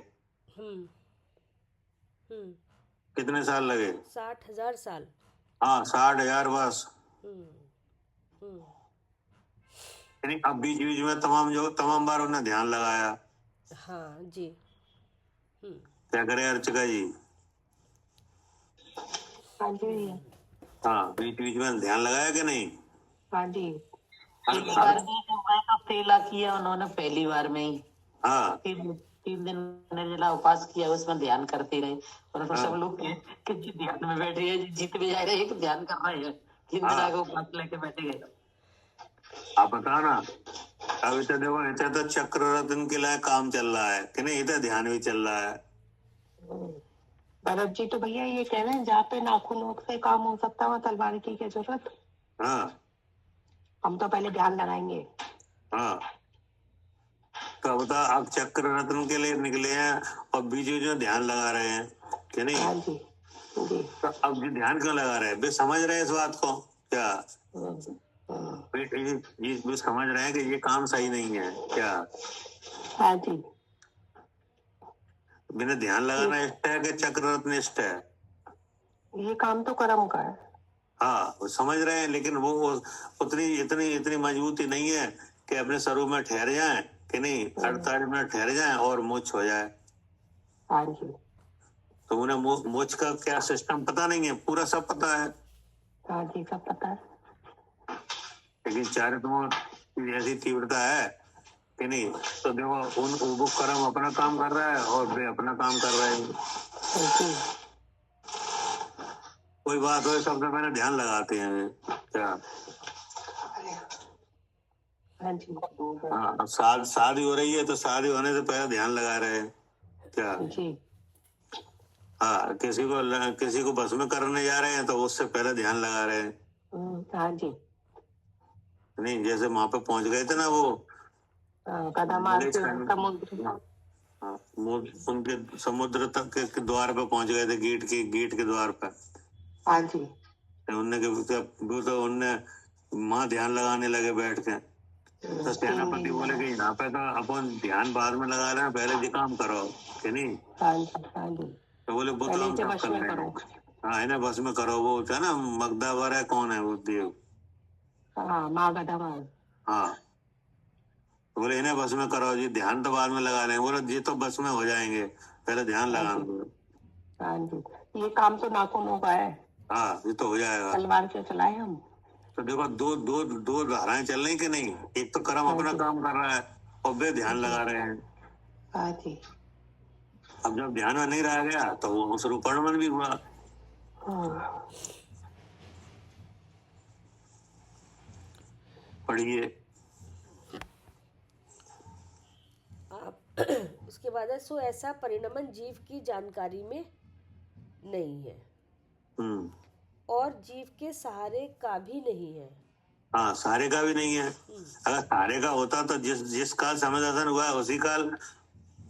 Speaker 3: कितने साल लगे।
Speaker 1: 60,000 साल।
Speaker 3: हाँ 60,000 वर्ष। अब बीच में तमाम बार उन्हें ध्यान लगाया।
Speaker 1: हाँ जी।
Speaker 3: क्या करे अर्चका जी।
Speaker 4: हाँ जी।
Speaker 3: हाँ बीच में ध्यान लगाया कि नहीं।
Speaker 4: हाँ जी।
Speaker 2: एक बार तो फेला किया उन्होंने पहली बार में ही।
Speaker 3: हाँ
Speaker 2: 3 दिन निर्जला उपवास किया, उसमें ध्यान करते रहे। और तो सब लोग कि ध्यान में बैठे हैं, जीत भी जा रहे हैं, ध्यान कर रहे हैं। 3 दिन आगे उपवास लेके बैठे गए।
Speaker 3: आप बता ना। अब इतना देखो, इतना तो चक्र रत्न के लिए काम चल रहा है कि नहीं, इतना ध्यान भी चल रहा है।
Speaker 4: भरत जी तो भैया ये कह रहे हैं जहाँ पे नाखूनों से काम हो सकता है वहाँ तलवार की क्या जरूरत।
Speaker 3: हाँ
Speaker 4: हम तो पहले ध्यान लगाएंगे।
Speaker 3: हाँ तो बता, आप चक्र रत्न के लिए निकले हैं और बीच में ध्यान लगा रहे हैं कि नहीं।
Speaker 4: हाँ जी जी।
Speaker 3: तो अब ये ध्यान क्यों लगा रहे हैं, वे समझ रहे हैं इस बात को। क्या ये समझ रहे हैं कि ये काम सही नहीं है। क्या
Speaker 4: हाँ जी।
Speaker 3: बिना ध्यान लगाना इष्ट है कि चक्र रत्न इष्ट है।
Speaker 4: ये काम तो कर्म का है।
Speaker 3: हाँ वो समझ रहे हैं, लेकिन वो इतनी मजबूती नहीं है कि अपने स्वरूप में ठहर जाएं कि नहीं, 48 मिनट ठहर जाएं और मोक्ष हो जाए।
Speaker 4: हाँ जी।
Speaker 3: तो उन्हें मोक्ष का क्या सिस्टम पता नहीं है, पूरा सब पता है।
Speaker 4: हाँ जी सब पता है।
Speaker 3: लेकिन चारित्मोह की ऐसी तीव्रता है कि नहीं। तो देखो वो कर्म अपना काम कर रहा है और वे अपना काम कर रहे हैं।
Speaker 4: हाँ जी।
Speaker 3: कोई बात हो सबसे पहले ध्यान लगाते हैं। क्या?
Speaker 4: हाँ जी।
Speaker 3: हाँ, अब शादी हो रही है तो शादी होने से पहले ध्यान लगा रहे हैं क्या?
Speaker 4: जी।
Speaker 3: हाँ, किसी को बस में करने जा रहे हैं तो उससे पहले ध्यान लगा रहे हैं।
Speaker 4: हाँ जी।
Speaker 3: नहीं, जैसे वहां पे पहुंच गए थे ना वो
Speaker 4: समुद्र।
Speaker 3: हाँ, उनके समुद्र तक के द्वार पे पहुंच गए थे, गेट के द्वार पे।
Speaker 4: हाँ जी।
Speaker 3: उनने वहां ध्यान लगाने लगे बैठ के। तो सेनापति बोले कि यहाँ पे तो अपन ध्यान बाद में लगा रहे हैं, पहले ये काम करो कि नहीं?
Speaker 4: हाँ जी। हाँ जी।
Speaker 3: तो बोले वो तो हम सब कर लेंगे। हाँ, इन्हें बस में करो। वो है ना मगधावर है, कौन है वो देव?
Speaker 4: मागधावर।
Speaker 3: हाँ, बोले इन्हें बस में करो जी, ध्यान तो बाद में लगा लेंगे। बोले ये तो बस में हो जाएंगे, पहले ध्यान लगाने दो।
Speaker 4: हाँ जी, ये काम तो नाखूनों का है।
Speaker 3: हाँ, ये तो हो जाएगा।
Speaker 4: तलवार से चलाए हम।
Speaker 3: तो देखो, दो धाराएं चल रही कि नहीं? एक तो कर्म अपना काम कर रहा है और वे ध्यान लगा रहे हैं।
Speaker 4: हाँ जी।
Speaker 3: अब जब ध्यान में नहीं रह गया तो वो उस रूपण भी हुआ। पढ़िए
Speaker 1: आप उसके बाद है, सो ऐसा परिणमन जीव की जानकारी में नहीं है और जीव के सहारे का भी नहीं है।
Speaker 3: हाँ, सहारे का भी नहीं है। अगर सहारे का होता तो जिस काल समय दर्शन हुआ है उसी काल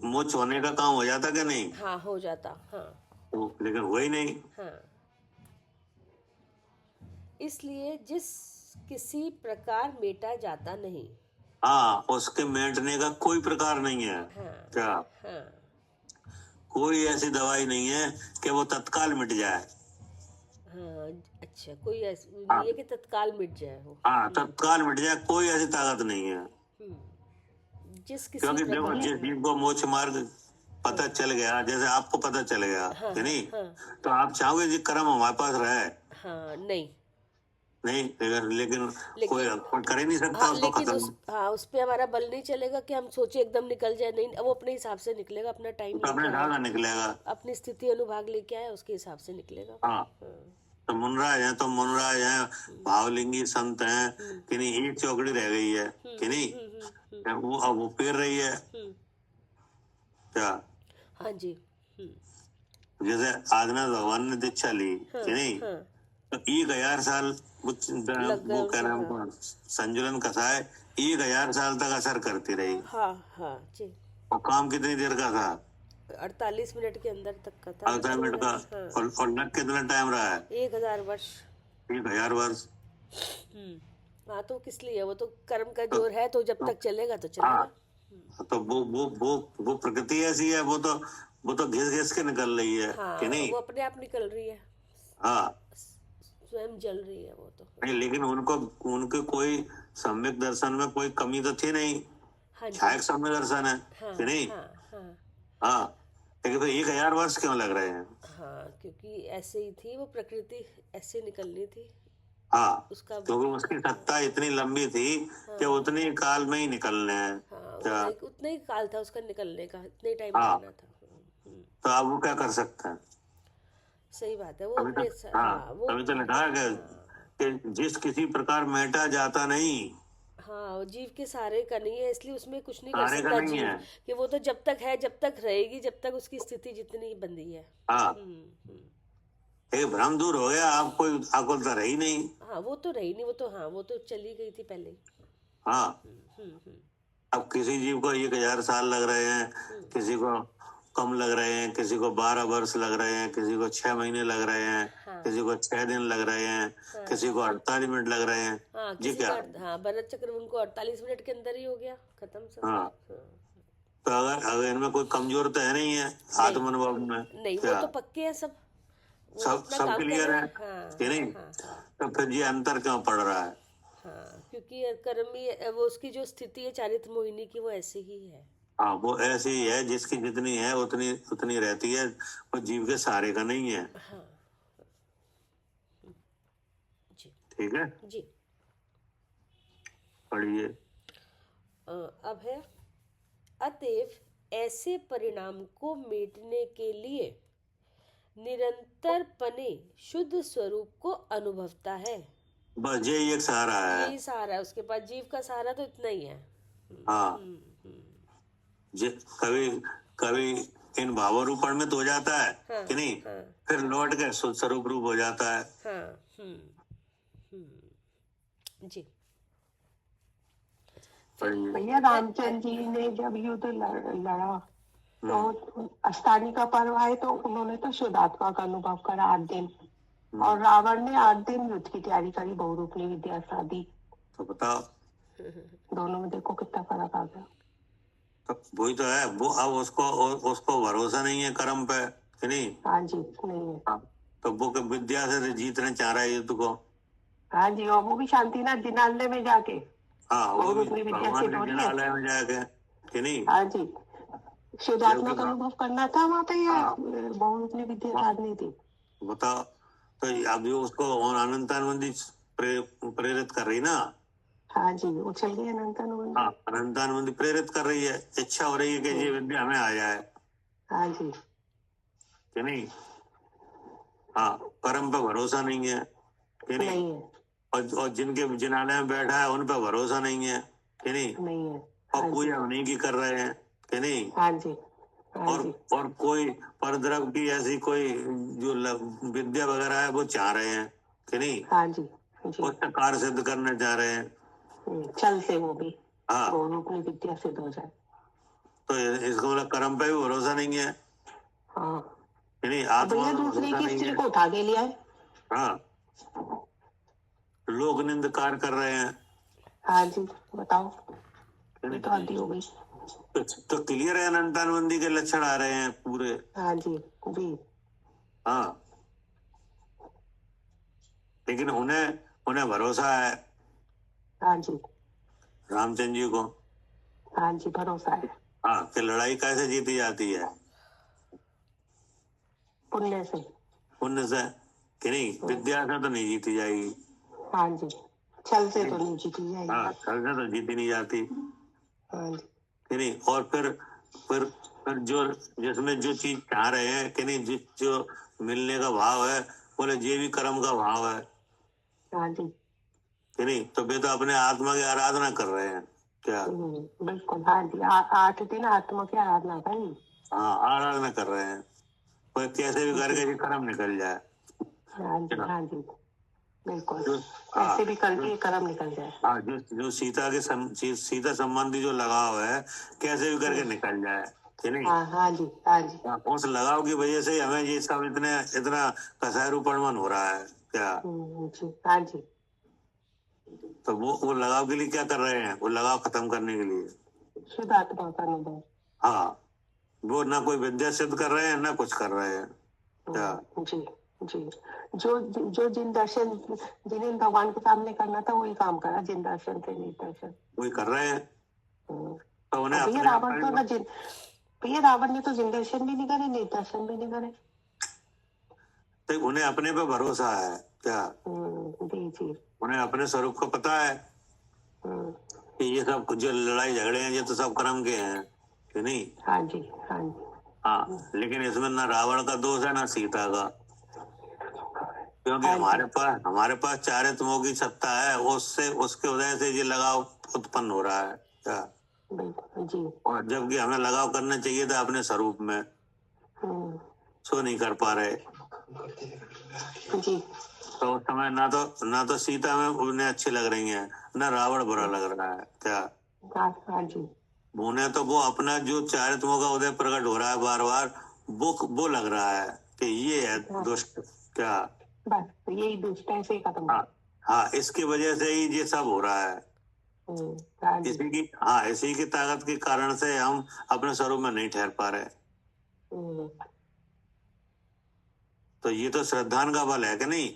Speaker 3: मोक्ष होने का काम हो जाता कि नहीं?
Speaker 1: हाँ, हो जाता। हाँ,
Speaker 3: तो लेकिन हुआ ही नहीं।
Speaker 1: हाँ, इसलिए जिस किसी प्रकार मेटा जाता नहीं।
Speaker 3: हाँ, उसके मेटने का कोई प्रकार नहीं है।
Speaker 1: हाँ,
Speaker 3: क्या?
Speaker 1: हाँ,
Speaker 3: कोई ऐसी दवाई नहीं है कि वो तत्काल मिट जाए।
Speaker 1: हाँ, अच्छा, कोई ऐसी नहीं है कि तत्काल मिट जाए वो।
Speaker 3: हाँ, तत्काल मिट जाए, कोई ऐसी ताकत नहीं है। क्योंकि देखो, जिस जीव को मोक्ष मार्ग पता चल गया, जैसे आपको पता चल गया कि नहीं, तो आप चाहोगे जी कर्म हमारे पास रहे?
Speaker 1: हाँ, नहीं,
Speaker 3: लेकिन कोई कर ही नहीं सकता उसको खत्म।
Speaker 1: उस पे हमारा बल नहीं चलेगा कि हम सोचे एकदम निकल जाए। नहीं, वो अपने हिसाब से निकलेगा, अपना टाइम
Speaker 3: अपने हिसाब से निकलेगा,
Speaker 1: अपनी स्थिति अनुभाग लेके आए उसके हिसाब से निकलेगा।
Speaker 3: हाँ, तो मुनराज हैं, भावलिंगी संत हैं कि नहीं, एक चौकड़ी रह गई है कि नहीं, वो अब वो पेर रही है क्या?
Speaker 1: हाँ जी।
Speaker 3: जैसे आदिनाथ भगवान ने दीक्षा ली कि नहीं, तो 1000 साल वो कह रहे हैं संजुलन कसाए 1000 साल तक असर करती रही।
Speaker 1: हाँ, हाँ जी।
Speaker 3: और काम कितनी देर का था?
Speaker 1: 48 मिनट के अंदर तक का था।
Speaker 3: 48 मिनट का। और लग कितना टाइम रहा है?
Speaker 1: 1000 वर्ष।
Speaker 3: 1000 वर्ष।
Speaker 1: हाँ, तो किस लिए? वो तो कर्म का जोर है, तो जब तक चलेगा तो चलेगा।
Speaker 3: तो वो प्रकृति ऐसी है, वो तो घिस के निकल रही है कि नहीं?
Speaker 1: वो अपने आप निकल रही है।
Speaker 3: हाँ,
Speaker 1: स्वयं जल रही है वो तो।
Speaker 3: नहीं, लेकिन उनके कोई सम्यक दर्शन में कोई कमी तो थी नहीं। छायक सम्यक दर्शन है कि नहीं? हाँ, लेकिन तो 1000 वर्ष क्यों लग रहे हैं?
Speaker 1: हाँ, क्योंकि ऐसे ही थी वो प्रकृति, ऐसे निकलनी थी।
Speaker 3: हाँ, क्योंकि उसकी सत्ता इतनी लंबी थी कि उतने काल में ही निकलने हैं।
Speaker 1: उतना ही काल था उसका निकलने का, इतने टाइम लगना था।
Speaker 3: तो अब वो क्या कर सकते हैं?
Speaker 1: सही बात है। वो
Speaker 3: अभी तो लिखा है कि जिस किसी प्रकार मेटा जाता नहीं।
Speaker 1: हाँ, वो जीव के सहारे का नहीं है, इसलिए उसमें कुछ नहीं कर सकता जीव कि वो तो जब तक है, जब तक रहेगी, जब तक उसकी स्थिति जितनी बंदी है।
Speaker 3: हाँ, एक भ्रम दूर हो गया, आप कोई आकुलता रही नहीं।
Speaker 1: हाँ, वो तो रही नहीं, वो तो हाँ, वो तो चली गई थी पहले।
Speaker 3: हाँ, अब किसी जीव को 1000 साल लग रहे हैं, किसी को कम लग रहे हैं, किसी को 12 वर्ष लग रहे हैं, किसी को 6 महीने लग रहे हैं, किसी को 6 दिन लग रहे हैं, किसी को 48 मिनट लग रहे हैं। जी क्या?
Speaker 1: हाँ, भरत चक्र उनको 48 मिनट के अंदर ही हो गया खत्म सब।
Speaker 3: हाँ, तो अगर इनमें कोई कमजोर तो है नहीं है आत्मानुभव में?
Speaker 1: नहीं, वो तो पक्के हैं सब
Speaker 3: क्लियर है कि नहीं? तो फिर ये अंतर क्यों पड़ रहा है?
Speaker 1: हाँ, क्योंकि कर्मी वो उसकी जो स्थिति है चारित्र मोहिनी की, वो ऐसी ही है।
Speaker 3: हाँ, वो ऐसी ही है, जिसकी जितनी है उतनी रहती है, वो जीव के सहारे का नहीं है।
Speaker 1: हाँ जी,
Speaker 3: ठीक है
Speaker 1: जी।
Speaker 3: पढ़िए।
Speaker 1: अब है, अतएव ऐसे परिणाम को मेटने के लिए निरंतर पने शुद्ध स्वरूप को अनुभवता है।
Speaker 3: बस यही एक सहारा है।
Speaker 1: यही सहारा है उसके पास, जीव का सहारा तो इतना ही है।
Speaker 3: हाँ, कभी कभी इन भावारूपण में तो हो जाता है
Speaker 1: हाँ,
Speaker 3: कि नहीं,
Speaker 1: हाँ,
Speaker 3: फिर लौट के शुद्ध स्वरूप रूप हो जाता है।
Speaker 1: हाँ। जी।
Speaker 5: भैया रामचंद्र जी ने जब युद्ध लड़ा तो अष्टानी का पर्व आए तो उन्होंने तो शुद्धात्मा का अनुभव करा 8 दिन, और रावण ने 8 दिन युद्ध की तैयारी करी, बहुरूपी विद्या शादी।
Speaker 3: तो बताओ,
Speaker 5: दोनों में देखो कितना फर्क आ गया।
Speaker 3: तो वही तो है, वो अब उसको भरोसा नहीं है कर्म पे कि नहीं।
Speaker 5: हाँ जी, नहीं है।
Speaker 3: हाँ, तो वो विद्या से जीतना चाह रहा है युद्ध को।
Speaker 5: हाँ जी, और वो भी शांतिनाथ जिनालय में जाके,
Speaker 3: हाँ, वो भी
Speaker 5: बहुरूपी विद्या
Speaker 3: भगवान
Speaker 5: से
Speaker 3: के
Speaker 5: थोड़ी है।
Speaker 3: जिनालय में जाके कि नहीं।
Speaker 5: हाँ जी, शुद्धात्मा
Speaker 3: जबकि
Speaker 5: का अनुभव करना था वहाँ पे, या
Speaker 3: हाँ,
Speaker 5: बहुरूपी विद्या साधनी थी।
Speaker 3: बताओ, तो अब जो उसको अनंतानंदी प्रेरित कर रही ना।
Speaker 5: हाँ जी, वो चल गई अनंतानंद।
Speaker 3: हाँ, अनंतानंदी प्रेरित कर रही है, इच्छा हो रही है कि ये विद्या हमें आ जाए
Speaker 5: हाँ जी,
Speaker 3: कि नहीं। हाँ, कर्म पे भरोसा नहीं है कि नहीं,
Speaker 5: नहीं है,
Speaker 3: और जिनके जिनालय में बैठा है उन पे भरोसा नहीं है कि नहीं,
Speaker 5: नहीं है।
Speaker 3: और
Speaker 5: हाँ जी,
Speaker 3: पूजा उन्हीं की कर रहे हैं कि नहीं।
Speaker 5: हाँ जी, हाँ जी,
Speaker 3: और कोई परद्रव की ऐसी कोई जो विद्या वगैरह है वो चाह रहे हैं कि नहीं,
Speaker 5: हाँ जी, जी।
Speaker 3: उसका कार्य सिद्ध करना चाह रहे हैं।
Speaker 5: चल से वो भी
Speaker 3: हाँ,
Speaker 5: बहुरूपी विद्या सिद्ध हो जाए।
Speaker 3: तो इसको मतलब कर्म पे भी भरोसा नहीं है
Speaker 5: हाँ,
Speaker 3: कि नहीं,
Speaker 5: अब
Speaker 3: आत्मा
Speaker 5: भैया
Speaker 3: पे
Speaker 5: दूसरे
Speaker 3: भरोसा
Speaker 5: की
Speaker 3: नहीं
Speaker 5: स्त्री
Speaker 3: है।
Speaker 5: को उठा के लिया है।
Speaker 3: हाँ, लोग निंद कार्य कर रहे हैं।
Speaker 5: हाँ जी, बताओ,
Speaker 3: कि
Speaker 5: ये
Speaker 3: नहीं?
Speaker 5: तो हद ही हो गई।
Speaker 3: तो क्लियर है, अनंतानंदी के लक्षण आ रहे हैं पूरे।
Speaker 5: हाँ जी, जी।
Speaker 3: हाँ, लेकिन उन्हें भरोसा है
Speaker 5: हाँ जी,
Speaker 3: रामचंद्र जी को।
Speaker 5: हाँ जी, भरोसा है।
Speaker 3: हाँ, कि लड़ाई कैसे जीती जाती है,
Speaker 5: पुण्य से।
Speaker 3: पुण्य से कि नहीं, विद्या से तो नहीं जीती जाएगी।
Speaker 5: हाँ जी, छल से तो नहीं जीती जाएगी।
Speaker 3: हाँ, छल से तो जीती नहीं जाती
Speaker 5: हाँ जी,
Speaker 3: कि नहीं। और फिर जो जिसमें जो चीज चाह रहे हैं कि नहीं, जो मिलने का भाव है, बोले ये भी कर्म का भाव है
Speaker 5: हाँ जी,
Speaker 3: कि नहीं, तो वे तो अपने आत्मा की आराधना कर रहे हैं क्या।
Speaker 5: बिल्कुल। हाँ जी, 8 दिन आत्मा की आराधना करी।
Speaker 3: हाँ, आराधना कर रहे हैं, कोई कैसे भी करके ये कर्म निकल जाए।
Speaker 5: हाँ जी, हाँ जी, बिल्कुल,
Speaker 3: हाँ,
Speaker 5: कैसे भी करके कर्म निकल जाए।
Speaker 3: हाँ, जो सीता संबंधी जो लगाव है, कैसे भी करके निकल जाए कि नहीं।
Speaker 5: हाँ, हाँ जी, हाँ जी,
Speaker 3: उस लगाव की वजह से हमें ये सब इतना कसायरूपण हो रहा है क्या।
Speaker 5: जी, हाँ जी,
Speaker 3: तो वो लगाव के लिए क्या कर रहे हैं, वो लगाव खत्म करने के लिए।
Speaker 5: शुद्ध आत्मा का अनुभव।
Speaker 3: हाँ, वो ना कोई विद्या सिद्ध कर रहे हैं ना कुछ कर रहे हैं क्या।
Speaker 5: जी, जी। जो जिन दर्शन जिन्हें भगवान के सामने करना था वही काम करा, जिन दर्शन थे निर्दर्शन
Speaker 3: वही कर रहे हैं। तो उन्हें
Speaker 5: भैया
Speaker 3: अपने
Speaker 5: रावण तो न भैया रावण ने तो जिन दर्शन भी नहीं करे, निर्दर्शन भी नहीं करे।
Speaker 3: तो उन्हें अपने पे भरोसा है क्या।
Speaker 5: जी, जी।
Speaker 3: उन्हें अपने स्वरूप का पता है कि ये सब जो लड़ाई झगड़े हैं ये तो सब कर्म के हैं कि नहीं।
Speaker 5: हाँ जी, हाँ जी,
Speaker 3: हाँ, लेकिन इसमें ना रावण का दोष है ना सीता का, क्योंकि
Speaker 5: हाँ जी।
Speaker 3: हमारे पास चारित्र्यों की सत्ता है, उसके वजह से ये लगाव उत्पन्न हो रहा है क्या।
Speaker 5: बिल्कुल जी।
Speaker 3: और जबकि हमें लगाव करना चाहिए था अपने स्वरूप में, सो नहीं कर पा रहे
Speaker 5: जी।
Speaker 3: तो उस समय ना तो सीता में उन्हें अच्छी लग रही है, ना रावण बुरा लग रहा है क्या।
Speaker 5: हाँ जी,
Speaker 3: उन्हें तो वो अपना जो चारित्र्यों का उदय प्रकट हो रहा है बार बार, वो लग रहा है कि ये है दुष्ट क्या।
Speaker 5: बस यही दुष्ट है, से खत्म।
Speaker 3: हाँ, हाँ, इसकी वजह से ही ये सब हो रहा है।
Speaker 5: हाँ जी,
Speaker 3: इसी की ताकत के कारण से हम अपने स्वरूप में नहीं ठहर पा रहे। तो ये तो श्रद्धान का बल है कि नहीं।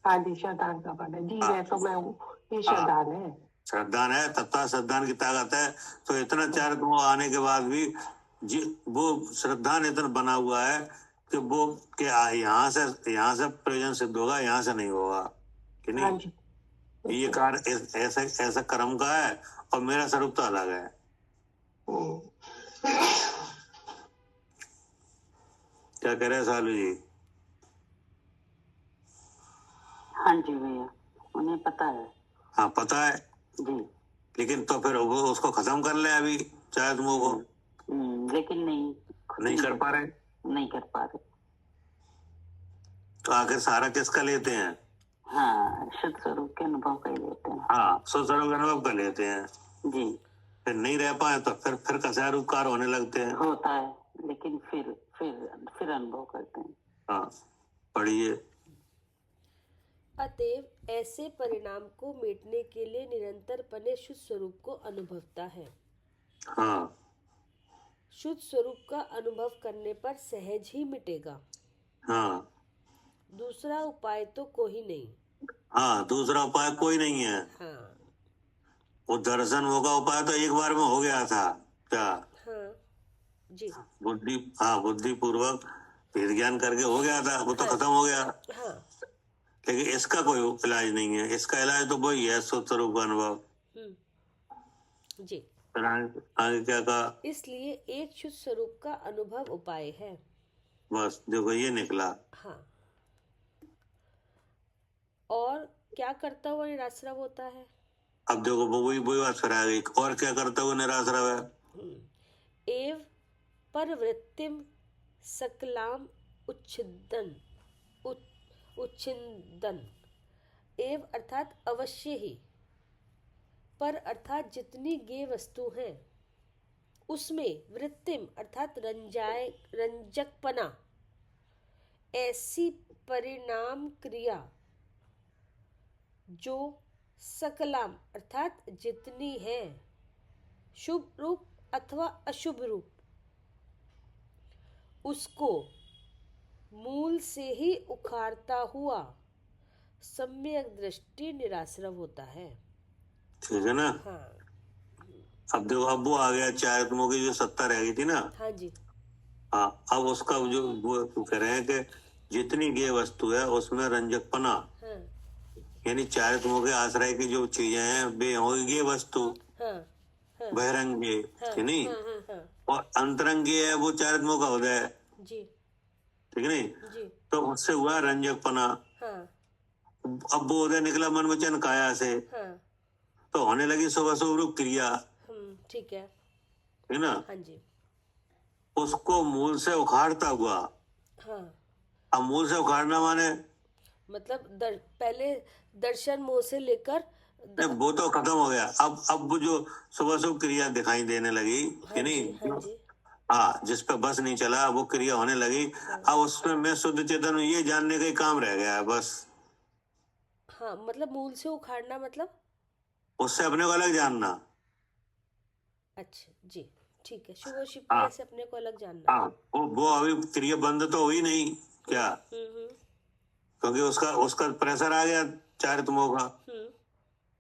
Speaker 5: हाँ जी, श्रद्धान का बल है जी।
Speaker 3: हाँ।
Speaker 5: मैं तो मैं हूँ, ये श्रद्धान है।
Speaker 3: श्रद्धान है, तत्ता श्रद्धान की ताकत है। तो इतना चारित्र्यों आने के बाद भी वो श्रद्धान इतना बना हुआ है कि वो कि यहाँ से प्रयोजन सिद्ध होगा, यहाँ से नहीं होगा कि
Speaker 5: हाँ
Speaker 3: नहीं।
Speaker 5: जी,
Speaker 3: ये कार्य ऐसा कर्म का है और मेरा स्वरूप तो अलग है। क्या कह रहे हैं सालू जी।
Speaker 4: हाँ जी भैया। उन्हें पता है।
Speaker 3: हाँ पता है,
Speaker 4: जी।
Speaker 3: लेकिन तो फिर वो उसको खत्म कर ले अभी चाहे तुम को।
Speaker 4: लेकिन नहीं
Speaker 3: कर पा रहे।
Speaker 4: नहीं कर पा रहे।
Speaker 3: तो आखिर सारा किसका लेते हैं?
Speaker 4: हाँ, शुद्ध स्वरूप के अनुभव कर लेते हैं।
Speaker 3: हाँ, शुद्ध स्वरूप का अनुभव कर लेते हैं।
Speaker 4: जी।
Speaker 3: फिर नहीं रह पाए तो फिर कसाय रूपकार होने लगते हैं।
Speaker 4: होता है, लेकिन फिर अनुभव करते हैं।
Speaker 3: हाँ, पढ़िए।
Speaker 1: अतएव ऐसे परिणाम को मिटने के लिए निरंतर पने शुद्ध स्वरूप को अनुभवता है।
Speaker 3: हाँ,
Speaker 1: शुद्ध स्वरूप का अनुभव करने पर सहज ही मिटेगा।
Speaker 3: हाँ,
Speaker 1: दूसरा उपाय तो कोई नहीं।
Speaker 3: हाँ, दूसरा उपाय कोई नहीं है।
Speaker 1: हाँ,
Speaker 3: वो दर्शन होगा उपाय तो एक बार में हो गया था क्या?
Speaker 1: हाँ जी।
Speaker 3: बुद्धि पूर्वक भेद ज्ञान करके हो गया था, वो तो
Speaker 1: हाँ।
Speaker 3: खत्म हो गया।
Speaker 1: हाँ।
Speaker 3: लेकिन इसका कोई इलाज नहीं है। इसका इलाज तो वही है, शुद्ध स्वरूप का अनुभव।
Speaker 1: जी।
Speaker 3: फिर आगे क्या कहा?
Speaker 1: इसलिए एक शुद्ध स्वरूप का अनुभव उपाय है।
Speaker 3: बस देखो ये निकला।
Speaker 1: हाँ। और क्या करता हुआ निराश्रव होता है?
Speaker 3: अब देखो वो वही बात फिर आ गई। और क्या करता हुआ निराश्रव है?
Speaker 1: एव परवृत्तिम सकलाम उच्छिन्दन। एव अर्थात अवश्य ही, पर अर्थात जितनी गे वस्तु है उसमें वृत्तिम अर्थात रंजकपना, ऐसी परिणाम क्रिया जो सकलाम अर्थात जितनी है, शुभ रूप अथवा अशुभ रूप, उसको मूल से ही उखाड़ता हुआ सम्यक दृष्टि निराश्रव होता है।
Speaker 3: ठीक है ना?
Speaker 1: हाँ।
Speaker 3: अब देखो, अब वो आ गया चारित्मों की जो सत्ता रह गई थी ना।
Speaker 1: हाँ जी।
Speaker 3: हाँ, अब उसका जो वो कह रहे हैं कि जितनी गे वस्तु है उसमें रंजकपना,
Speaker 1: हाँ।
Speaker 3: यानी चारित्मों के आश्रय की जो चीजें हैं वे होगी गे वस्तु।
Speaker 1: हाँ। हाँ।
Speaker 3: बहिरंगे,
Speaker 1: हाँ।
Speaker 3: ठीक नहीं?
Speaker 1: हाँ। हाँ। हाँ।
Speaker 3: और अंतरंगे है वो चारित्मों का उदय,
Speaker 1: जी।
Speaker 3: ठीक नहीं?
Speaker 1: जी।
Speaker 3: तो उससे हुआ रंजकपना।
Speaker 1: हाँ।
Speaker 3: अब वो उदय निकला मन वचन काया से,
Speaker 1: हाँ।
Speaker 3: तो होने लगी शुभ अशुभ रूप क्रिया,
Speaker 1: ठीक है।
Speaker 3: ठीक ना?
Speaker 1: हाँ जी।
Speaker 3: उसको मूल से उखाड़ता हुआ।
Speaker 1: हाँ।
Speaker 3: अब मूल से उखाड़ना माने
Speaker 1: मतलब पहले दर्शन मोह से लेकर
Speaker 3: वो तो खत्म हो गया। अब वो जो शुभ अशुभ क्रिया दिखाई देने लगी,
Speaker 1: हाँ
Speaker 3: कि नहीं?
Speaker 1: जी। हाँ जी।
Speaker 3: हाँ, जिस पे बस नहीं चला वो क्रिया होने लगी। अब उसमें मैं शुद्ध चेतन हूँ ये जानने का ही काम रह गया है बस।
Speaker 1: हाँ, मतलब मूल से उखाड़ना मतलब
Speaker 3: उससे अपने को अलग जानना।
Speaker 1: अच्छा जी, ठीक है। शुभ और शुभ क्रिया से अपने को अलग जानना।
Speaker 3: हाँ, वो अभी क्रिया बंद तो हुई नहीं क्या? क्योंकि उसका प्रेशर आ गया चारित्मों का,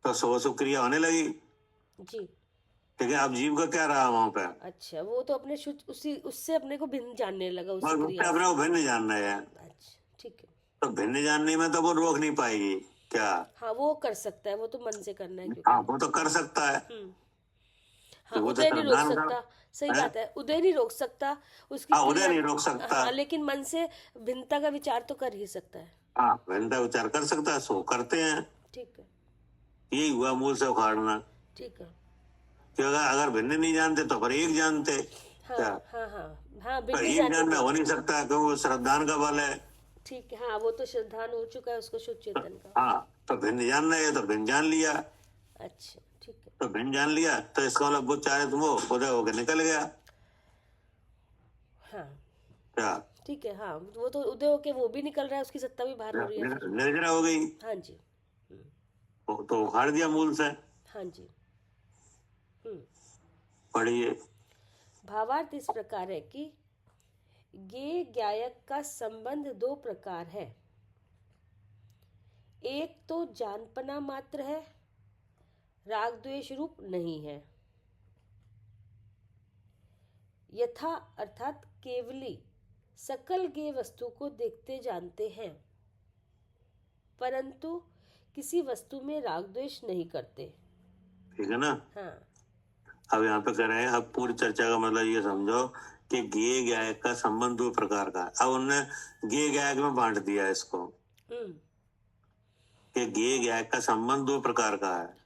Speaker 3: तो शुभ अशुभ क्रिया होने लगी
Speaker 1: जी।
Speaker 3: लेकिन अब जीव का क्या रहा वहां पे?
Speaker 1: अच्छा, वो तो अपने उससे अपने को भिन्न जानने लगा उस
Speaker 3: बस उससे
Speaker 1: क्रिया
Speaker 3: अपने को भिन्न जानना है।
Speaker 1: अच्छा, ठीक है।
Speaker 3: तो भिन्न जानने में तो वो रोक नहीं पाएगी क्या?
Speaker 1: हाँ, वो कर सकता है, वो तो मन से करना है
Speaker 3: हाँ, वो तो कर सकता है।
Speaker 1: हाँ,
Speaker 3: वो तो
Speaker 1: उदय नहीं रोक
Speaker 3: श्रद्धान
Speaker 1: सकता। सही बात है, उदय नहीं रोक सकता उसकी
Speaker 3: हाँ, उदय
Speaker 1: क्रिया।
Speaker 3: नहीं रोक सकता।
Speaker 1: हाँ, लेकिन मन से भिन्नता का विचार तो कर ही सकता है।
Speaker 3: हाँ, भिन्नता विचार कर सकता है, सो करते हैं।
Speaker 1: ठीक है।
Speaker 3: यही हुआ मूल से उखाड़ना।
Speaker 1: ठीक है।
Speaker 3: क्योंकि अगर भिन्न नहीं जानते तो फिर एक जानते।
Speaker 1: हाँ।
Speaker 3: क्या?
Speaker 1: हाँ। हाँ। हाँ,
Speaker 3: तो
Speaker 1: भिन्न
Speaker 3: एक
Speaker 1: जानने
Speaker 3: जानना
Speaker 1: को।
Speaker 3: हो नहीं सकता क्योंकि वो श्रद्धान का बल है।
Speaker 1: ठीक है। हाँ, वो तो श्रद्धान हो चुका है उसको शुद्ध चेतन का।
Speaker 3: हाँ, तो भिन्न जानना है तो भिन्न जान लिया।
Speaker 1: अच्छा, ठीक है।
Speaker 3: तो भिन्न जान लिया तो इसका मतलब वो चाहे तुम उदय होकर निकल गया।
Speaker 1: हाँ,
Speaker 3: क्या?
Speaker 1: ठीक है। हाँ, वो तो उदय होके वो भी निकल रहा है, उसकी सत्ता भी बाहर हो रही है।
Speaker 3: निर्जरा हो गई।
Speaker 1: हाँ जी।
Speaker 3: तो उखाड़ दिया मूल से।
Speaker 1: हाँ जी।
Speaker 3: पढ़िए।
Speaker 1: भावार्थ इस प्रकार है कि ज्ञेय ज्ञायक का संबंध दो प्रकार है। एक तो जानपना मात्र है, राग द्वेष रूप नहीं है। यथा अर्थात केवली सकल ज्ञेय वस्तु को देखते जानते हैं, परंतु किसी वस्तु में राग द्वेष नहीं करते।
Speaker 3: ठीक है ना?
Speaker 1: हाँ।
Speaker 3: अब यहाँ पे कह रहे हैं, अब पूरी चर्चा का मतलब ये समझो कि ज्ञेय ज्ञायक का संबंध दो प्रकार का। अब उन्होंने ज्ञेय ज्ञायक में बांट दिया इसको। कि गे गाय का संबंध दो प्रकार का है,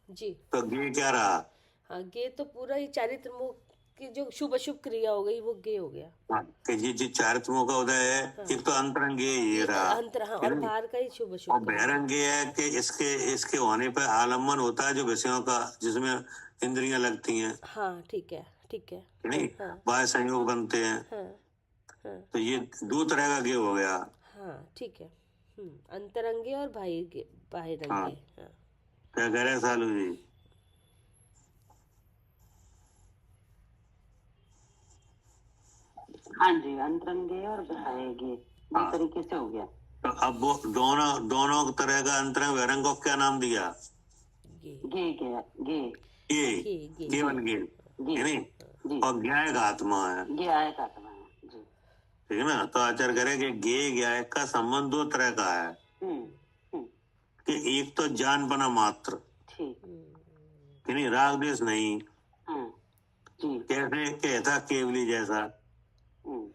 Speaker 1: जी।
Speaker 3: तो गे क्या रहा?
Speaker 1: हाँ, गे तो पूरा ही चारित्र मोह की जो शुभ अशुभ क्रिया हो गई वो गे हो गया।
Speaker 3: हाँ, कि जी चारित्र्यों का उदय है।
Speaker 1: हाँ।
Speaker 3: एक तो अंतरंगे ये
Speaker 1: एक
Speaker 3: रहा,
Speaker 1: अंतर, हाँ, और बाहर का ही शुभ
Speaker 3: और
Speaker 1: अशुभ क्रिया।
Speaker 3: बहिरंगे है कि इसके होने पर आलम्बन होता है जो विषयों का, जिसमें इंद्रियां लगती हैं,
Speaker 1: हाँ, ठीक है, ठीक है।
Speaker 3: नहीं,
Speaker 1: हाँ,
Speaker 3: बाह्य संयोग बनते हैं।
Speaker 1: हाँ, हाँ,
Speaker 3: तो ये दो तरह का गे हो गया।
Speaker 1: हाँ, ठीक है। अंतरंगे और बाहिरंगे।
Speaker 3: हाँ।
Speaker 1: हाँ।
Speaker 3: क्या कह रहे हैं सालू जी?
Speaker 4: हाँ जी, अंतरंगे और बहिरंगे दो
Speaker 3: हाँ।
Speaker 4: तरीके से हो गया।
Speaker 3: तो अब वो दोनों तरह का अंतरंग बहिरंग को क्या नाम दिया?
Speaker 1: गे
Speaker 4: गे गया गे
Speaker 3: ये केवल गे,
Speaker 4: गे
Speaker 3: है नहीं?
Speaker 4: जी,
Speaker 3: और ज्ञायक आत्मा है,
Speaker 4: गे आया का आत्मा है जी।
Speaker 3: ठीक है ना? तो आचार्य कह रहे हैं कि गे ज्ञायक का संबंध दो तरह का है,
Speaker 4: हम्म,
Speaker 3: कि एक तो जानपना मात्र,
Speaker 4: ठीक,
Speaker 3: कि नहीं, राग द्वेष नहीं,
Speaker 4: हाँ जी,
Speaker 3: कैसे कहता केवली जैसा,
Speaker 4: हम्म,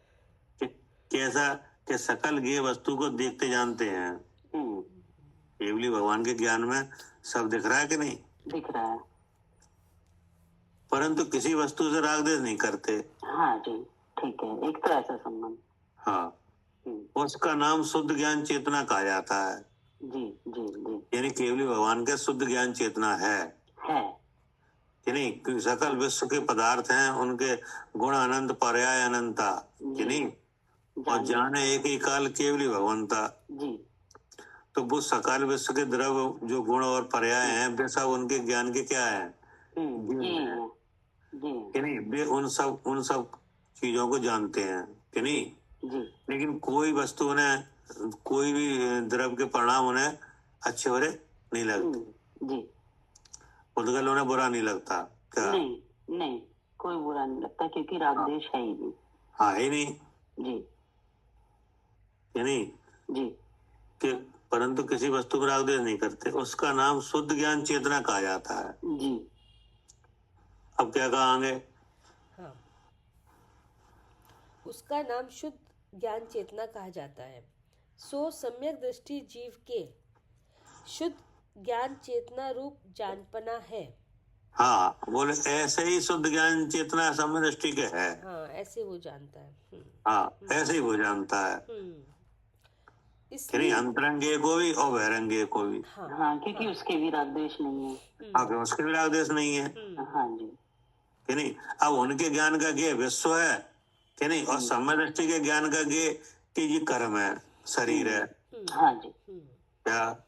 Speaker 3: कि कैसा कि सकल गे वस्तु को देखते जानते हैं।
Speaker 4: हम्म,
Speaker 3: केवली भगवान के ज्ञान में सब दिख रहा है कि नहीं,
Speaker 4: दिख रहा है।
Speaker 3: परंतु किसी वस्तु से राग द्वेष नहीं करते।
Speaker 4: हाँ जी, ठीक है, एक तो ऐसा संबंध।
Speaker 3: हाँ, उसका नाम शुद्ध ज्ञान चेतना कहा जाता है।
Speaker 4: जी जी जी,
Speaker 3: यानी केवली भगवान के शुद्ध ज्ञान चेतना है कि नहीं, क्योंकि सकल विश्व के पदार्थ हैं, उनके गुण अनंत पर्याय अनंता, कि नहीं, और जाने एक ही काल केवली भगवंता।
Speaker 4: जी,
Speaker 3: तो वो सकल विश्व के द्रव जो गुण और पर्याय हैं, वे सब उनके ज्ञान के क्या है? कि नहीं, वे उन सब चीजों को जानते हैं, कि नहीं।
Speaker 4: जी,
Speaker 3: लेकिन कोई वस्तु उन्हें, कोई भी द्रव के परिणाम उन्हें अच्छे बुरे नहीं लगते,
Speaker 4: जी,
Speaker 3: उद्गल उन्हें बुरा नहीं लगता। क्या?
Speaker 4: नहीं, कोई बुरा नहीं लगता, क्योंकि राग द्वेष है ही नहीं।
Speaker 3: हाँ, ही नहीं,
Speaker 4: जी,
Speaker 3: कि नहीं,
Speaker 4: जी,
Speaker 3: कि परंतु किसी वस्तु पर राग द्वेष नहीं करते, उसका नाम शुद्ध ज्ञान चेतना कहा जाता है।
Speaker 4: जी,
Speaker 3: अब क्या कहेंगे?
Speaker 1: हाँ, उसका नाम शुद्ध ज्ञान चेतना कहा जाता है। सो सम्यक दृष्टि जीव के शुद्ध ज्ञान चेतना रूप जानपना है।
Speaker 3: हाँ, बोले ऐसे ही शुद्ध ज्ञान चेतना समय दृष्टि के है।
Speaker 1: हाँ, ऐसे वो जानता है।
Speaker 3: हाँ, ऐसे ही वो जानता है, कि नहीं,
Speaker 1: इसलिए
Speaker 3: अंतरंगे को भी और बहिरंगे को भी।
Speaker 4: हाँ, क्योंकि उसके भी राग द्वेष नहीं है।
Speaker 3: हाँ, उसके भी राग द्वेष नहीं है,
Speaker 4: हाँ जी,
Speaker 3: कि नहीं। अब उनके ज्ञान का गे विश्व है, कि नहीं, और समय दृष्टि के ज्ञान का गे कि ये कर्म है, शरीर है।
Speaker 4: हाँ जी,
Speaker 3: क्या